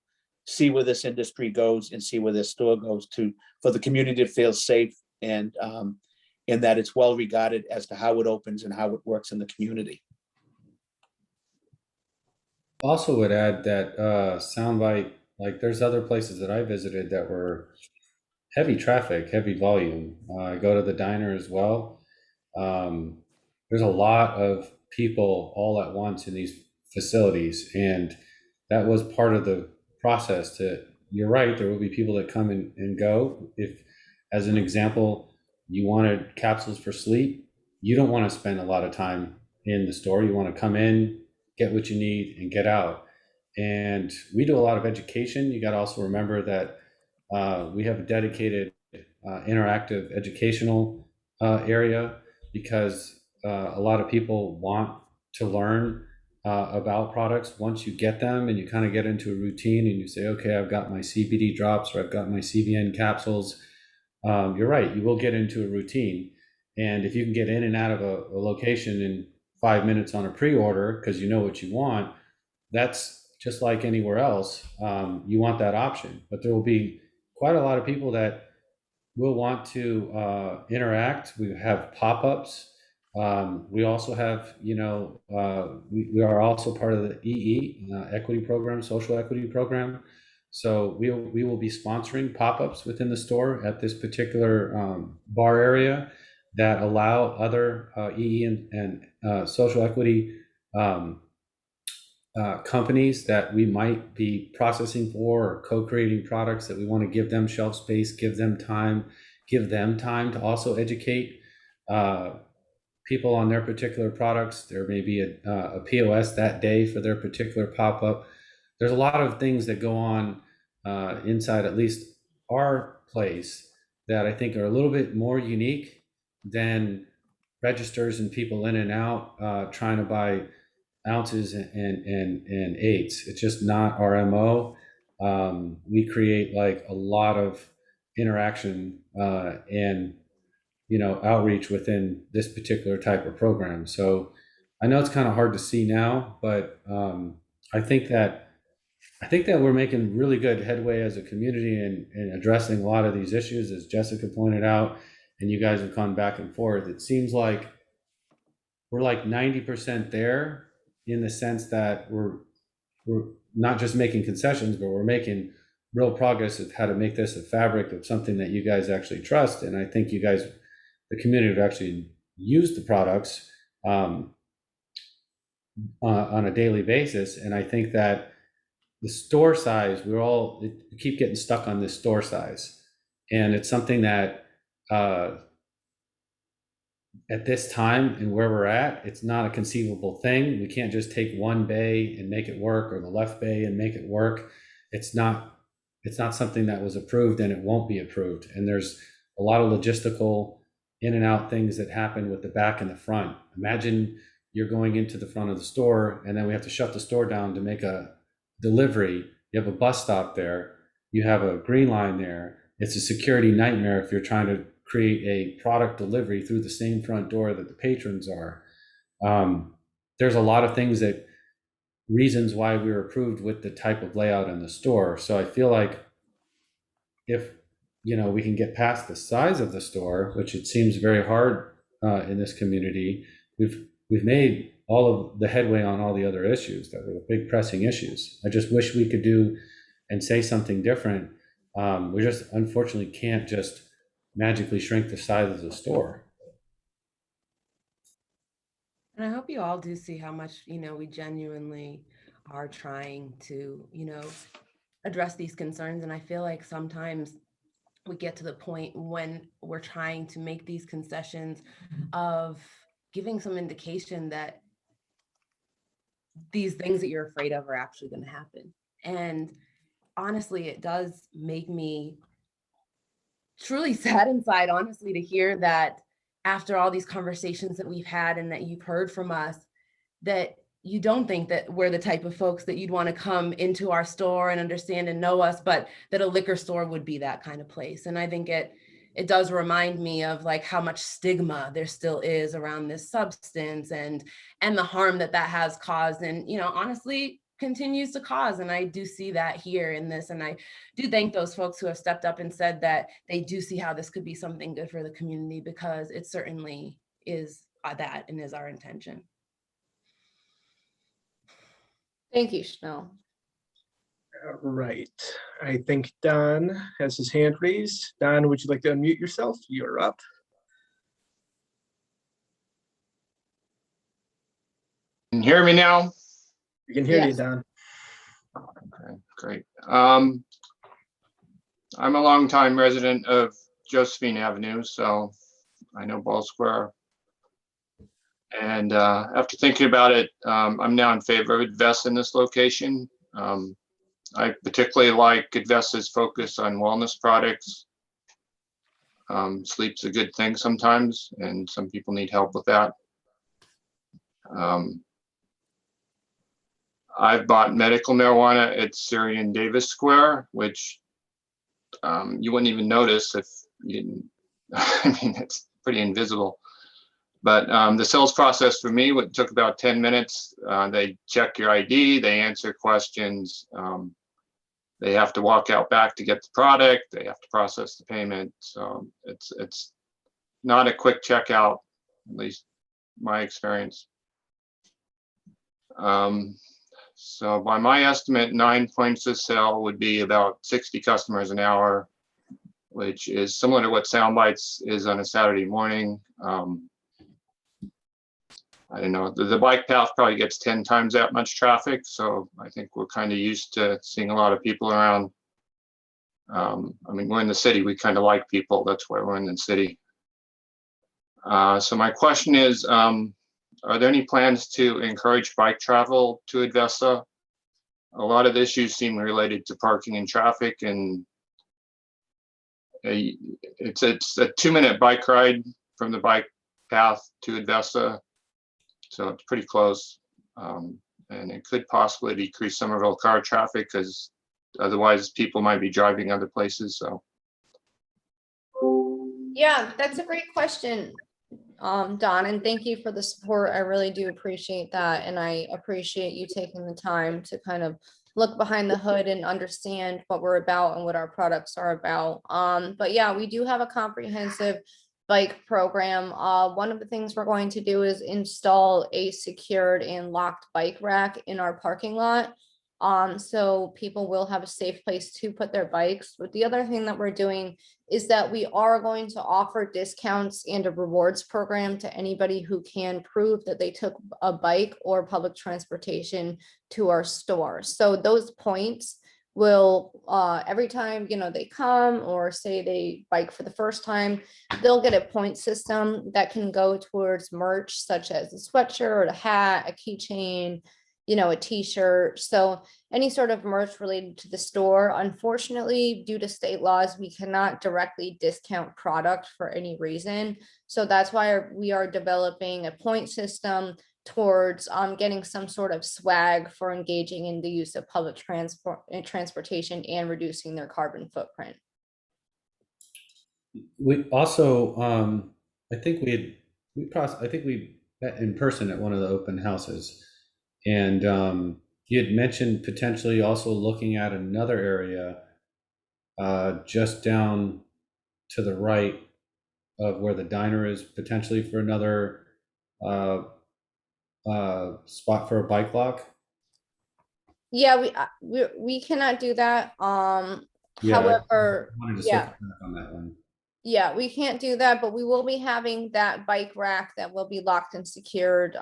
see where this industry goes and see where this store goes to, for the community to feel safe and that it's well regarded as to how it opens and how it works in the community. Also would add that soundbite, like there's other places that I visited that were heavy traffic, heavy volume. I go to the diner as well. There's a lot of people all at once in these facilities, and that was part of the process. You're right, there will be people that come and go. If, as an example, you wanted capsules for sleep, you don't want to spend a lot of time in the store. You want to come in, get what you need, and get out. And we do a lot of education. You got to also remember that we have a dedicated interactive educational area, because a lot of people want to learn about products. Once you get them and you kind of get into a routine and you say, okay, I've got my CBD drops or I've got my CBN capsules, you're right, you will get into a routine. And if you can get in and out of a location in 5 minutes on a pre-order because you know what you want, that's just like anywhere else. You want that option, but there will be quite a lot of people that will want to interact. We have pop-ups. We also have, we are also part of the EE equity program, social equity program. So we will be sponsoring pop-ups within the store at this particular bar area that allow other EE and social equity companies that we might be processing for or co-creating products that we want to give them shelf space, give them time to also educate people on their particular products. There may be a POS that day for their particular pop-up. There's a lot of things that go on inside at least our place that I think are a little bit more unique than registers and people in and out trying to buy ounces and eighths. It's just not our MO. We create like a lot of interaction and outreach within this particular type of program. So I know it's kind of hard to see now, but I think that we're making really good headway as a community in addressing a lot of these issues, as Jessica pointed out, and you guys have gone back and forth. It seems like we're like 90% there in the sense that we're not just making concessions, but we're making real progress of how to make this a fabric of something that you guys actually trust. And I think you guys, the community, have actually used the products on a daily basis. And I think that the store size, we keep getting stuck on this store size. And it's something that at this time and where we're at, it's not a conceivable thing. We can't just take one bay and make it work, or the left bay and make it work. It's not something that was approved, and it won't be approved. And there's a lot of logistical in and out things that happen with the back and the front. Imagine you're going into the front of the store, and then we have to shut the store down to make a delivery. You have a bus stop there. You have a green line there. It's a security nightmare if you're trying to create a product delivery through the same front door that the patrons are. There's a lot of reasons why we were approved with the type of layout in the store. So I feel like if we can get past the size of the store, which it seems very hard in this community, we've made all of the headway on all the other issues that were the big pressing issues. I just wish we could do and say something different. We just unfortunately can't just magically shrink the size of the store. And I hope you all do see how much, we genuinely are trying to, address these concerns. And I feel like sometimes we get to the point when we're trying to make these concessions of giving some indication that these things that you're afraid of are actually going to happen. And honestly, it does make me truly sad inside, honestly, to hear that after all these conversations that we've had and that you've heard from us, that you don't think that we're the type of folks that you'd want to come into our store and understand and know us, but that a liquor store would be that kind of place. And I think it does remind me of like how much stigma there still is around this substance and the harm that has caused and, honestly continues to cause. And I do see that here in this. And I do thank those folks who have stepped up and said that they do see how this could be something good for the community, because it certainly is that and is our intention. Thank you, Chanel. Right. I think Don has his hand raised. Don, would you like to unmute yourself? You're up. Can you hear me now? We can hear you, Yes. Don. Okay, great. I'm a longtime resident of Josephine Avenue, so I know Ball Square. And after thinking about it, I'm now in favor of Advesa in this location. I particularly like Advesa's focus on wellness products. Sleep's a good thing sometimes, and some people need help with that. I've bought medical marijuana at Syrian Davis Square, which you wouldn't even notice I mean, it's pretty invisible. But the sales process for me took about 10 minutes. They check your ID, they answer questions. They have to walk out back to get the product. They have to process the payment. So it's not a quick checkout, at least my experience. So by my estimate, 9 points of sale would be about 60 customers an hour, which is similar to what Soundbites is on a Saturday morning. I don't know, the bike path probably gets 10 times that much traffic. So I think we're kind of used to seeing a lot of people around. I mean, we're in the city, we kind of like people. That's why we're in the city. So my question is, are there any plans to encourage bike travel to Advesa? A lot of the issues seem related to parking and traffic, and it's a 2-minute bike ride from the bike path to Advesa. So it's pretty close. And it could possibly decrease Somerville car traffic because otherwise people might be driving other places. So. Yeah, that's a great question, Don, and thank you for the support. I really do appreciate that. And I appreciate you taking the time to kind of look behind the hood and understand what we're about and what our products are about. But yeah, we do have a comprehensive bike program. One of the things we're going to do is install a secured and locked bike rack in our parking lot. So people will have a safe place to put their bikes. But the other thing that we're doing is that we are going to offer discounts and a rewards program to anybody who can prove that they took a bike or public transportation to our store. So those points will, every time, they come or say they bike for the first time, they'll get a point system that can go towards merch such as a sweatshirt, a hat, a keychain, a t-shirt. So any sort of merch related to the store. Unfortunately, due to state laws, we cannot directly discount product for any reason. So that's why we are developing a point system towards getting some sort of swag for engaging in the use of public transportation and reducing their carbon footprint. We also, I think we met in person at one of the open houses, and you had mentioned potentially also looking at another area just down to the right of where the diner is, potentially for another spot for a bike lock. Yeah, we cannot do that. However, I wanted to yeah. circle back on that one. Yeah, we can't do that, but we will be having that bike rack that will be locked and secured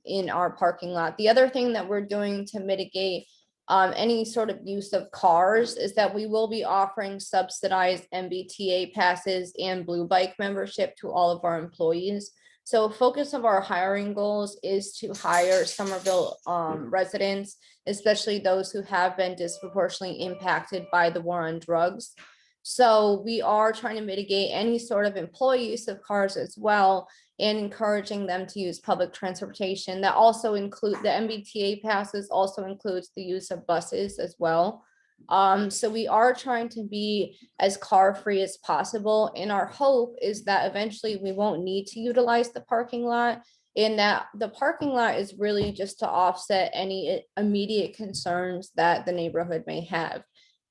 in our parking lot. The other thing that we're doing to mitigate any sort of use of cars is that we will be offering subsidized MBTA passes and Blue Bike membership to all of our employees. So focus of our hiring goals is to hire Somerville residents, especially those who have been disproportionately impacted by the war on drugs. So we are trying to mitigate any sort of employee use of cars as well, and encouraging them to use public transportation. That also include the MBTA passes, also includes the use of buses as well. So we are trying to be as car free as possible. And our hope is that eventually we won't need to utilize the parking lot, and that the parking lot is really just to offset any immediate concerns that the neighborhood may have.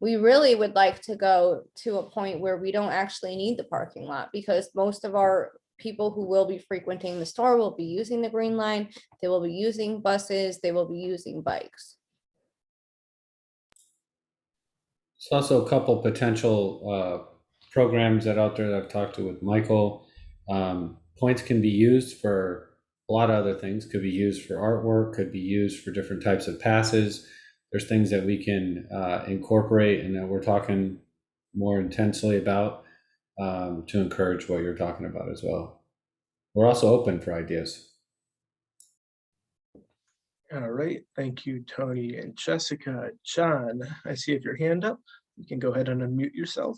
We really would like to go to a point where we don't actually need the parking lot, because most of our people who will be frequenting the store will be using the Green Line, they will be using buses, they will be using bikes. There's also a couple potential programs that out there that I've talked to with Michael. Points can be used for a lot of other things, could be used for artwork, could be used for different types of passes. There's things that we can incorporate and that we're talking more intensely about to encourage what you're talking about as well. We're also open for ideas. All right, thank you, Tony and Jessica. John, I see you have your hand up. You can go ahead and unmute yourself.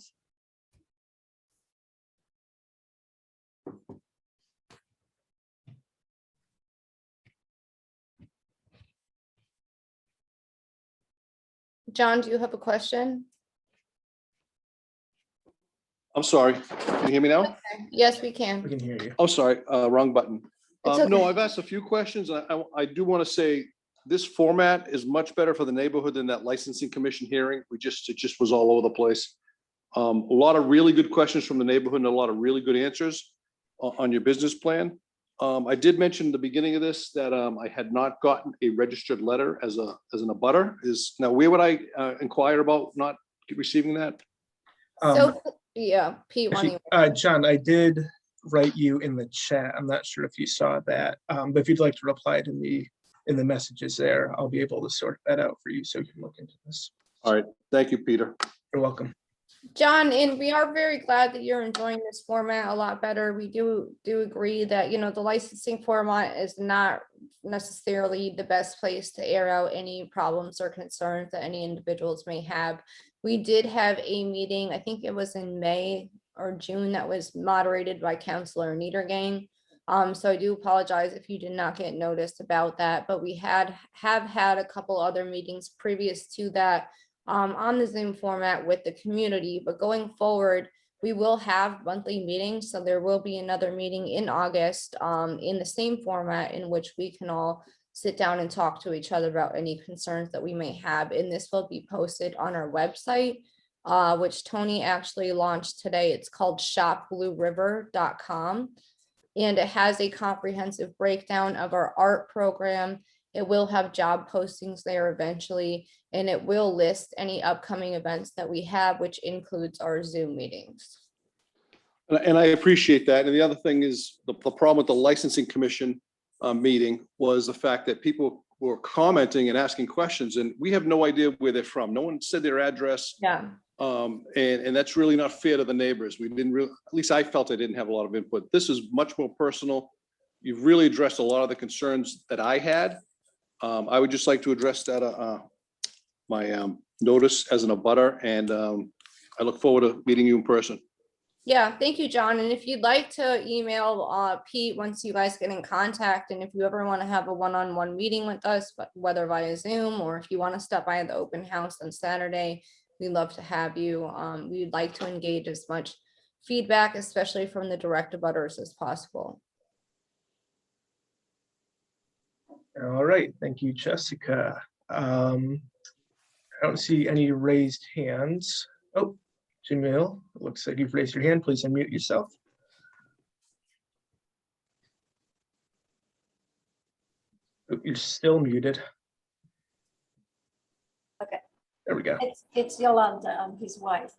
John, do you have a question? I'm sorry. Can you hear me now? Yes, we We can. can hear you. Oh, sorry, wrong button. It's No, okay. I've asked a few questions. I do want to say this format is much better for the neighborhood than that licensing commission hearing. It just was all over the place. A lot of really good questions from the neighborhood and a lot of really good answers on your business plan. I did mention at the beginning of this that I had not gotten a registered letter as an abutter. Now where would I inquire about not receiving that? So, yeah, Pete, why don't you? Actually, John, I did write you in the chat. I'm not sure if you saw that, but if you'd like to reply to me in the messages there, I'll be able to sort that out for you so you can look into this. All right, thank you, Peter. You're welcome. John, and we are very glad that you're enjoying this format a lot better. We do agree that, you know, the licensing format is not necessarily the best place to air out any problems or concerns that any individuals may have. We did have a meeting, I think it was in May or June, that was moderated by Councilor Niedergang. So I do apologize if you did not get noticed about that, but we have had a couple other meetings previous to that on the Zoom format with the community, but going forward, we will have monthly meetings. So there will be another meeting in August in the same format in which we can all sit down and talk to each other about any concerns that we may have. And this will be posted on our website, which Tony actually launched today. It's called shopblueriver.com. And it has a comprehensive breakdown of our art program. It will have job postings there eventually, and it will list any upcoming events that we have, which includes our Zoom meetings. And I appreciate that. And the other thing is the problem with the licensing commission meeting was the fact that people were commenting and asking questions, and we have no idea where they're from. No one said their address. Yeah. And that's really not fair to the neighbors. We didn't really, at least I felt I didn't have a lot of input. This is much more personal. You've really addressed a lot of the concerns that I had. I would just like to address that, my notice as an abutter, and I look forward to meeting you in person. Yeah, thank you, John. And if you'd like to email Pete once you guys get in contact, and if you ever want to have a one-on-one meeting with us, but whether via Zoom or if you want to stop by the open house on Saturday, we'd love to have you. We'd like to engage as much feedback, especially from the direct abutters, as possible. All right, thank you, Jessica. I don't see any raised hands. Oh, Jamil, looks like you've raised your hand. Please unmute yourself. Oh, you're still muted. Okay. There we go. It's Yolanda, I'm his wife.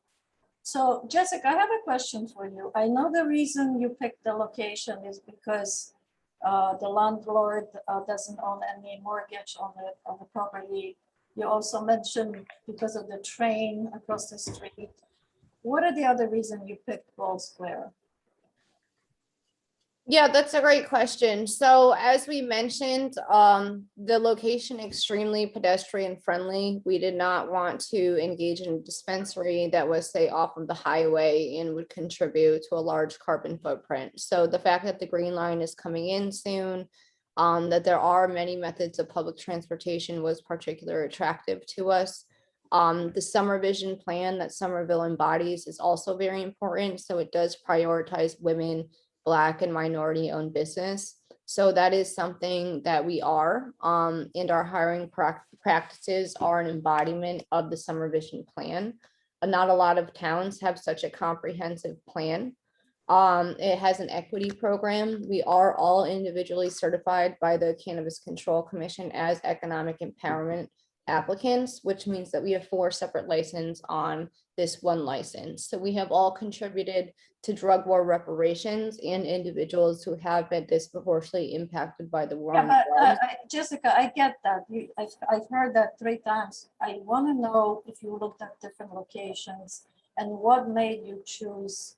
So Jessica, I have a question for you. I know the reason you picked the location is because the landlord doesn't own any mortgage on the property. You also mentioned because of the train across the street. What are the other reasons you picked Ball Square? Yeah, that's a great question. So as we mentioned, the location extremely pedestrian friendly. We did not want to engage in a dispensary that was, say, off of the highway and would contribute to a large carbon footprint. So the fact that the Green Line is coming in soon, that there are many methods of public transportation was particularly attractive to us. The summer vision plan that Somerville embodies is also very important. So it does prioritize women, Black and minority owned business. So that is something that we are, and our hiring practices are an embodiment of the summer vision plan. Not a lot of towns have such a comprehensive plan. It has an equity program. We are all individually certified by the Cannabis Control Commission as economic empowerment applicants, which means that we have 4 separate licenses on this one license. So we have all contributed to drug war reparations and individuals who have been disproportionately impacted by the war. Yeah, but Jessica, I get that. I've heard that 3 times. I want to know if you looked at different locations and what made you choose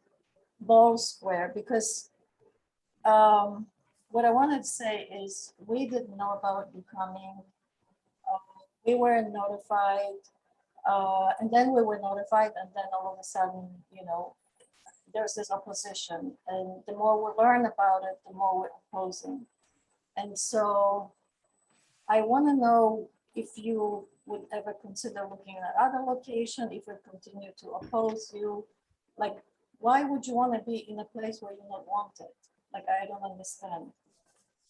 Ball Square, because what I wanted to say is we didn't know about you coming. We weren't notified, and then we were notified, and then all of a sudden, you know, there's this opposition, and the more we learn about it, the more we're opposing. And so I want to know if you would ever consider looking at other location, if we continue to oppose you, like Why would you want to be in a place where you're not wanted? Like, I don't understand.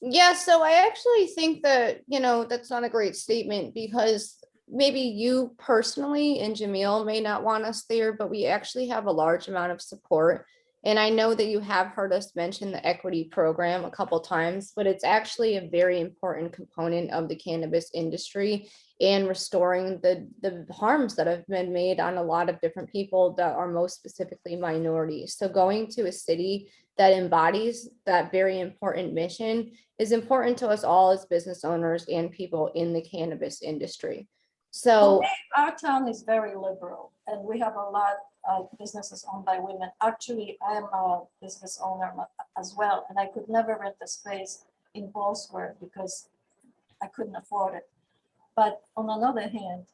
Yeah, so I actually think that, that's not a great statement because maybe you personally and Jamil may not want us there, but we actually have a large amount of support. And I know that you have heard us mention the equity program a couple times, but it's actually a very important component of the cannabis industry and restoring the harms that have been made on a lot of different people that are most specifically minorities. So going to a city that embodies that very important mission is important to us all as business owners and people in the cannabis industry. So our town is very liberal and we have a lot of businesses owned by women. Actually, I am a business owner as well, and I could never rent a space in Ballsquare because I couldn't afford it. But on another hand,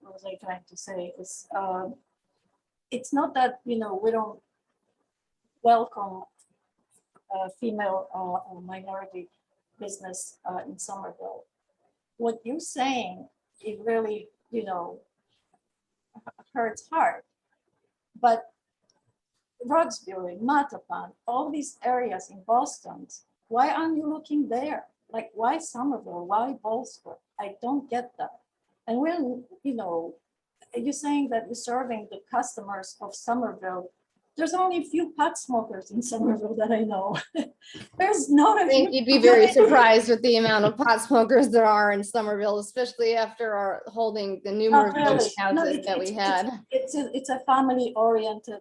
what was I trying to say is it's not that, we don't welcome female or minority business in Somerville. What you're saying, it really, hurts hard. But Roxbury, Mattapan, all these areas in Boston, why aren't you looking there? Like, why Somerville? Why Ballsquare? I don't get that. And when, you're saying that you're serving the customers of Somerville, there's only a few pot smokers in Somerville that I know. There's not I think you'd be very surprised with the amount of pot smokers there are in Somerville, especially after our holding the numerous Really. houses that we had. It's a family-oriented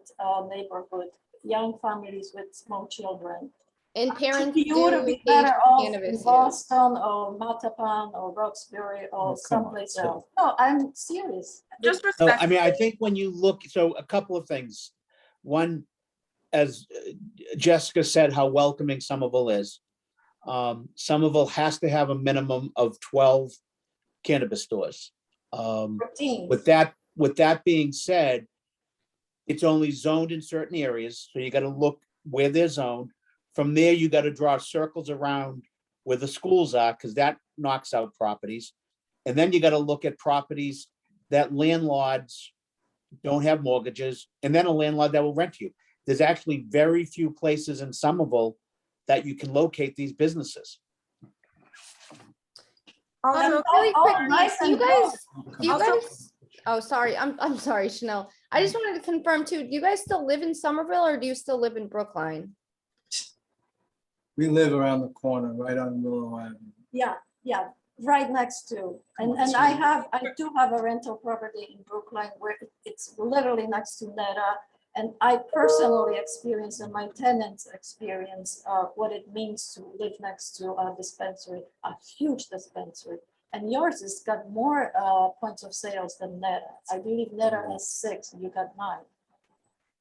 neighborhood, young families with small children. And parents You would do be better off in cannabis use. Boston or Mattapan or Roxbury or someplace else. No, I'm serious. Just No, respect. I mean, I think when you look, so a couple of things. One, as Jessica said, how welcoming Somerville is. Somerville has to have a minimum of 12 cannabis stores. 13. With that being said, it's only zoned in certain areas, so you got to look where they're zoned. From there, you got to draw circles around where the schools are, because that knocks out properties. And then you got to look at properties that landlords don't have mortgages, and then a landlord that will rent you. There's actually very few places in Somerville that you can locate these businesses. Really quickly, do you guys, oh, sorry, I'm sorry, Chanel. I just wanted to confirm too, do you guys still live in Somerville or do you still live in Brookline? We live around the corner, right on Willow Avenue. Yeah, right next to. And I do have a rental property in Brookline where it's literally next to Neta. And I personally experience and my tenants experience what it means to live next to a dispensary, a huge dispensary. And yours has got more points of sales than Neta. I believe Neta has 6 and you got 9.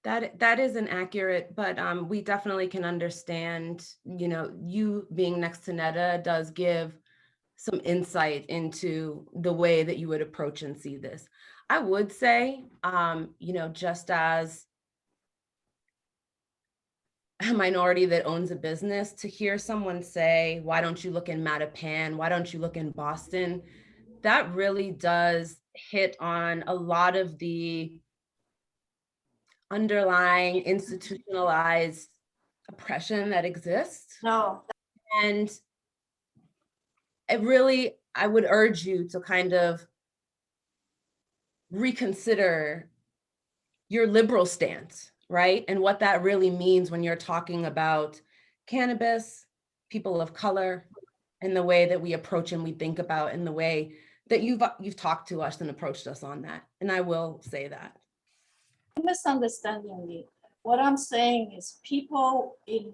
That is inaccurate, but we definitely can understand, you being next to Neta does give some insight into the way that you would approach and see this. I would say, just as a minority that owns a business, to hear someone say, why don't you look in Mattapan? Why don't you look in Boston? That really does hit on a lot of the underlying institutionalized oppression that exists. No. And it really, I would urge you to kind of reconsider your liberal stance, right? And what that really means when you're talking about cannabis, people of color, and the way that we approach and we think about, and the way that you've talked to us and approached us on that. And I will say that. Misunderstanding me. What I'm saying is people in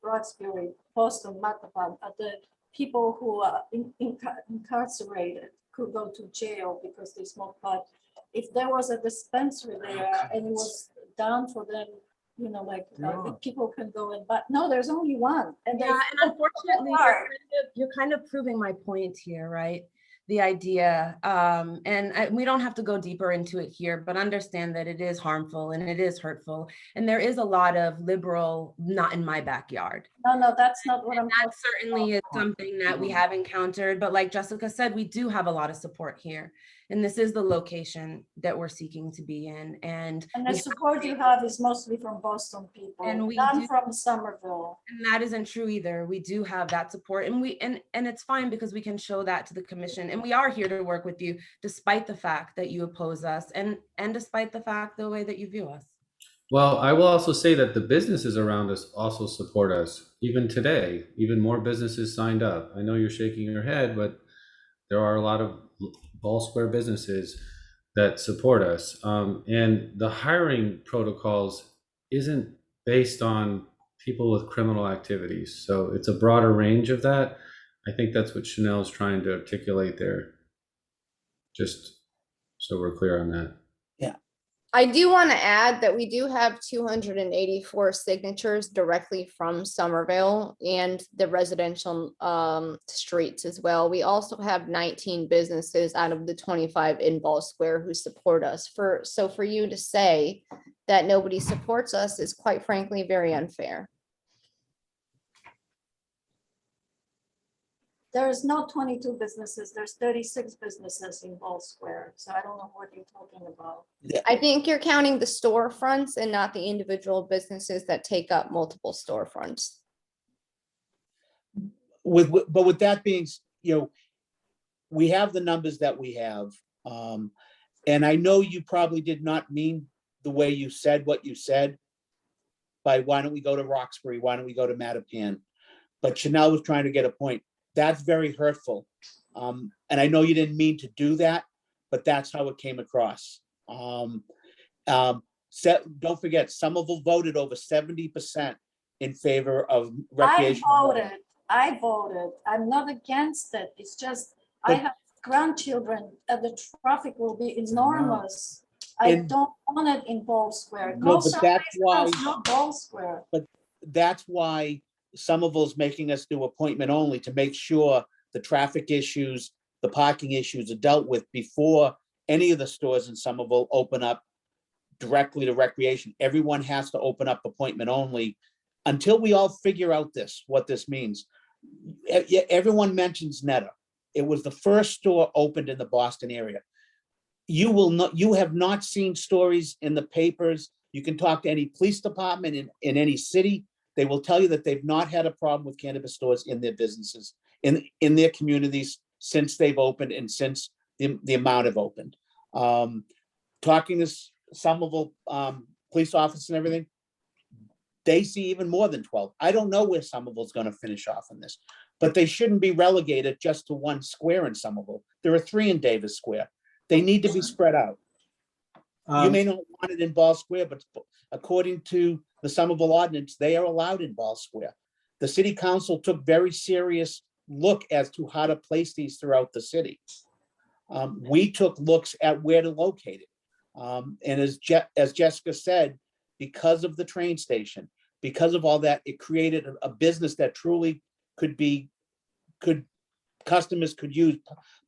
Roxbury, Boston, Mattapan, the people who are incarcerated could go to jail because they smoke pot. If there was a dispensary there and it was down for them, people can go in, but no, there's only one. And unfortunately, you're kind of proving my point here, right? The idea, and we don't have to go deeper into it here, but understand that it is harmful and it is hurtful. And there is a lot of liberal, not in my backyard No, that's not what I'm That talking certainly is something that we have encountered, but like Jessica said, we do have a lot of support here. And this is the location that we're seeking to be in. And And we the support you have is mostly from Boston people, And we none do- from Somerville. and that isn't true either. We do have that support, and it's fine because we can show that to the commission. And we are here to work with you despite the fact that you oppose us and despite the fact the way that you view us. Well, I will also say that the businesses around us also support us. Even today, even more businesses signed up. I know you're shaking your head, but there are a lot of Ball Square businesses that support us. And the hiring protocols isn't based on people with criminal activities. So it's a broader range of that. I think that's what Chanel is trying to articulate there. Just so we're clear on that. I do want to add that we do have 284 signatures directly from Somerville and the residential streets as well. We also have 19 businesses out of the 25 in Ball Square who support us. So for you to say that nobody supports us is quite frankly very unfair. There's no 22 businesses, there's 36 businesses in Ball Square, so I don't know what you're talking about. I think you're counting the storefronts and not the individual businesses that take up multiple storefronts. But with that being, we have the numbers that we have. And I know you probably did not mean the way you said what you said by why don't we go to Roxbury? Why don't we go to Mattapan? But Chanel was trying to get a point. That's very hurtful. And I know you didn't mean to do that, but that's how it came across. Don't forget, Somerville voted over 70% in favor of recreational. I voted. I'm not against it. It's just, I have grandchildren and the traffic will be enormous. I don't want it in Ball Square. No, but that's why. Not Ball Square. But that's why Somerville's making us do appointment only to make sure the traffic issues, the parking issues are dealt with before any of the stores in Somerville open up directly to recreation. Everyone has to open up appointment only until we all figure out what this means. Everyone mentions Netta. It was the first store opened in the Boston area. You have not seen stories in the papers. You can talk to any police department in any city. They will tell you that they've not had a problem with cannabis stores in their businesses, in their communities since they've opened and since the amount have opened. Talking to Somerville police officers and everything, they see even more than 12. I don't know where Somerville's going to finish off on this, but they shouldn't be relegated just to one square in Somerville. There are 3 in Davis Square. They need to be spread out. You may not want it in Ball Square, but according to the Somerville ordinance, they are allowed in Ball Square. The city council took very serious look as to how to place these throughout the city. We took looks at where to locate it. And as Jessica said, because of the train station, because of all that, it created a business that truly customers could use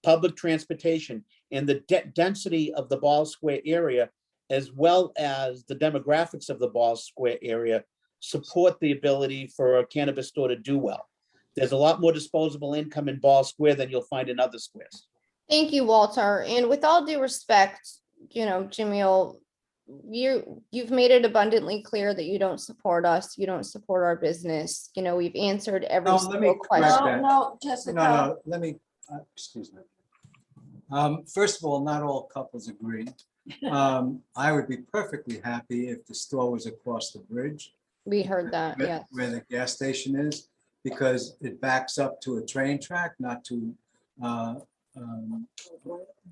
public transportation, and the density of the Ball Square area, as well as the demographics of the Ball Square area, support the ability for a cannabis store to do well. There's a lot more disposable income in Ball Square than you'll find in other squares. Thank you, Walter. And with all due respect, Jamil, you've made it abundantly clear that you don't support us. You don't support our business. We've answered every single question. No, Jessica. No, let me, excuse me. First of all, not all couples agree. I would be perfectly happy if the store was across the bridge. We heard that, yeah. Where the gas station is, because it backs up to a train track, not to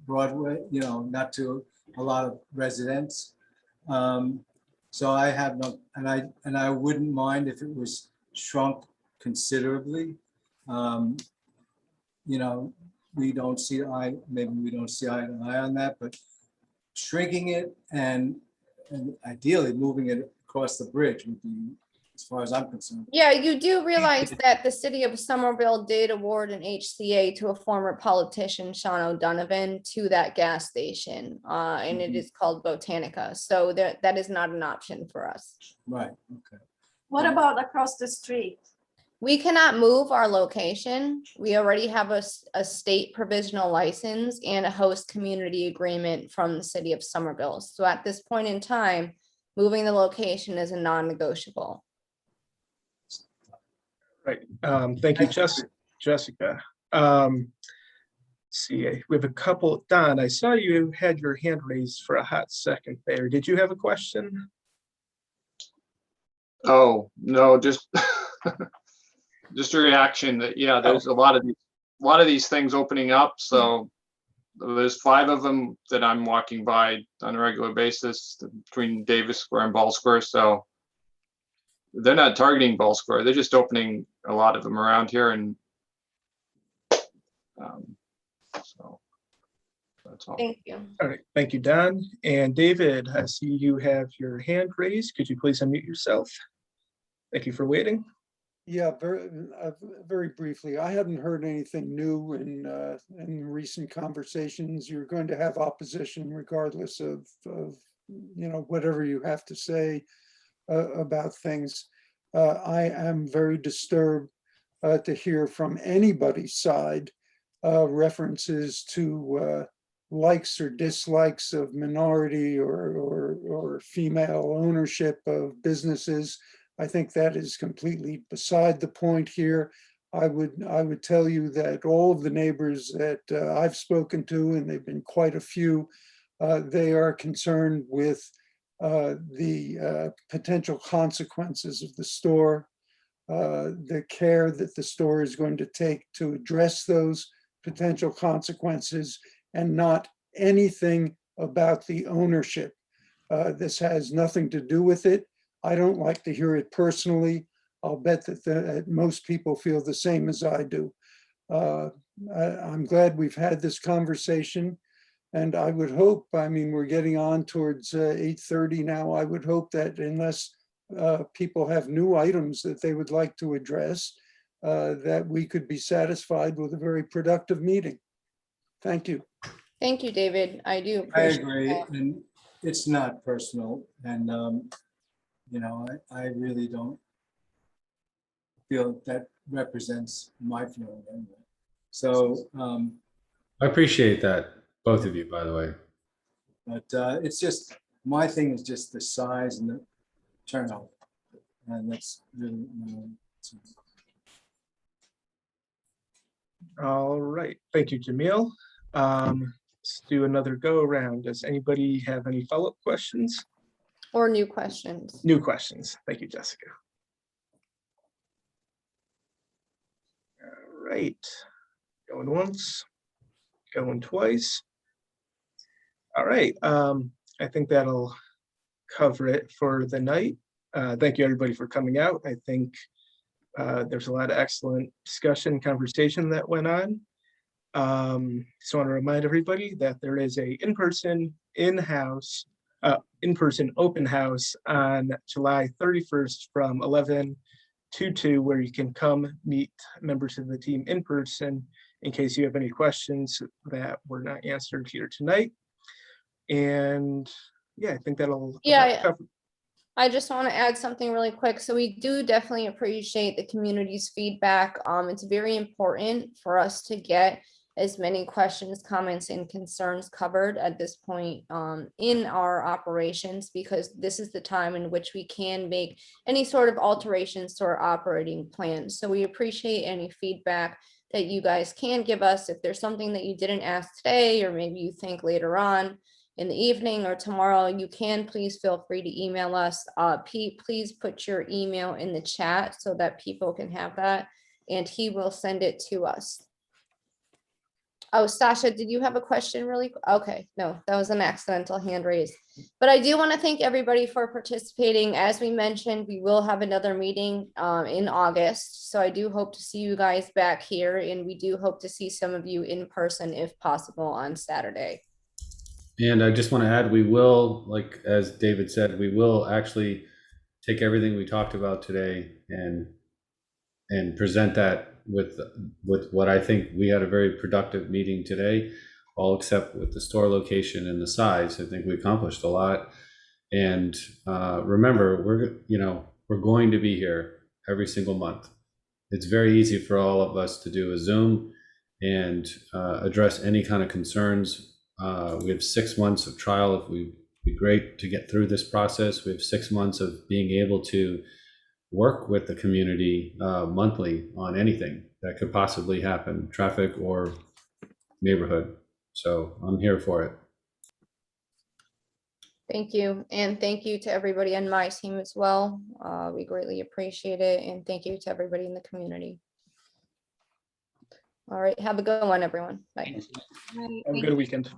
Broadway, not to a lot of residents. So I have no, and I wouldn't mind if it was shrunk considerably. We don't see maybe we don't see eye to eye on that, but shrinking it and ideally moving it across the bridge would be, as far as I'm concerned. Yeah, you do realize that the city of Somerville did award an HCA to a former politician, Sean O'Donovan, to that gas station, and it is called Botanica. So that is not an option for us. Right. Okay. What about across the street? We cannot move our location. We already have a state provisional license and a host community agreement from the city of Somerville. So at this point in time, moving the location is a non-negotiable. Right. Thank you, Jessica. Let's see, we have a couple. Don, I saw you had your hand raised for a hot second there. Did you have a question? Oh, no, just just a reaction that, yeah, there's a lot of these things opening up. So there's 5 of them that I'm walking by on a regular basis between Davis Square and Ball Square. So they're not targeting Ball Square. They're just opening a lot of them around here. And so that's all. Thank you. All right, thank you, Don. And David, I see you have your hand raised. Could you please unmute yourself? Thank you for waiting. Yeah, very briefly. I haven't heard anything new in recent conversations. You're going to have opposition regardless of whatever you have to say about things. I am very disturbed to hear from anybody's side references to likes or dislikes of minority or female ownership of businesses. I think that is completely beside the point here. I would tell you that all of the neighbors that I've spoken to, and they've been quite a few, they are concerned with the potential consequences of the store, the care that the store is going to take to address those potential consequences, and not anything about the ownership. This has nothing to do with it. I don't like to hear it personally. I'll bet that most people feel the same as I do. I'm glad we've had this conversation, and I would hope, I mean, we're getting on towards 8:30 now. I would hope that unless people have new items that they would like to address, that we could be satisfied with a very productive meeting. Thank you. Thank you, David. I do I appreciate agree, that. and it's not personal, and I really don't feel that represents my feeling anyway. So, I appreciate that, both of you, by the way. but it's just, my thing is just the size and the turnout, and that's really. All right, thank you, Jamil. Let's do another go around. Does anybody have any follow-up questions? Or new questions. New questions. Thank you, Jessica. All right, going once, going twice. All right, I think that'll cover it for the night. Thank you, everybody, for coming out. I think there's a lot of excellent discussion, conversation that went on. Just want to remind everybody that there is a in-person open house on July 31st from 11 to 2, where you can come meet members of the team in person in case you have any questions that were not answered here tonight. And yeah, I think that'll cover. I just want to add something really quick. So we do definitely appreciate the community's feedback. It's very important for us to get as many questions, comments, and concerns covered at this point in our operations, because this is the time in which we can make any sort of alterations to our operating plan. So we appreciate any feedback that you guys can give us. If there's something that you didn't ask today, or maybe you think later on in the evening or tomorrow, you can please feel free to email us. Pete, please put your email in the chat so that people can have that, and he will send it to us. Oh, Sasha, did you have a question really? Okay, no, that was an accidental hand raise. But I do want to thank everybody for participating. As we mentioned, we will have another meeting in August. So I do hope to see you guys back here, and we do hope to see some of you in person if possible on Saturday. And I just want to add, we will, like as David said, we will actually take everything we talked about today and present that with what I think we had a very productive meeting today, all except with the store location and the size. I think we accomplished a lot. And remember, we're going to be here every single month. it's very easy for all of us to do a Zoom and address any kind of concerns. We have 6 months of trial. If we be great to get through this process. We have 6 months of being able to work with the community monthly on anything that could possibly happen, traffic or neighborhood. So I'm here for it. Thank you. And thank you to everybody on my team as well. We greatly appreciate it. And thank you to everybody in the community. All right. Have a good one, everyone. Bye. Have a good weekend.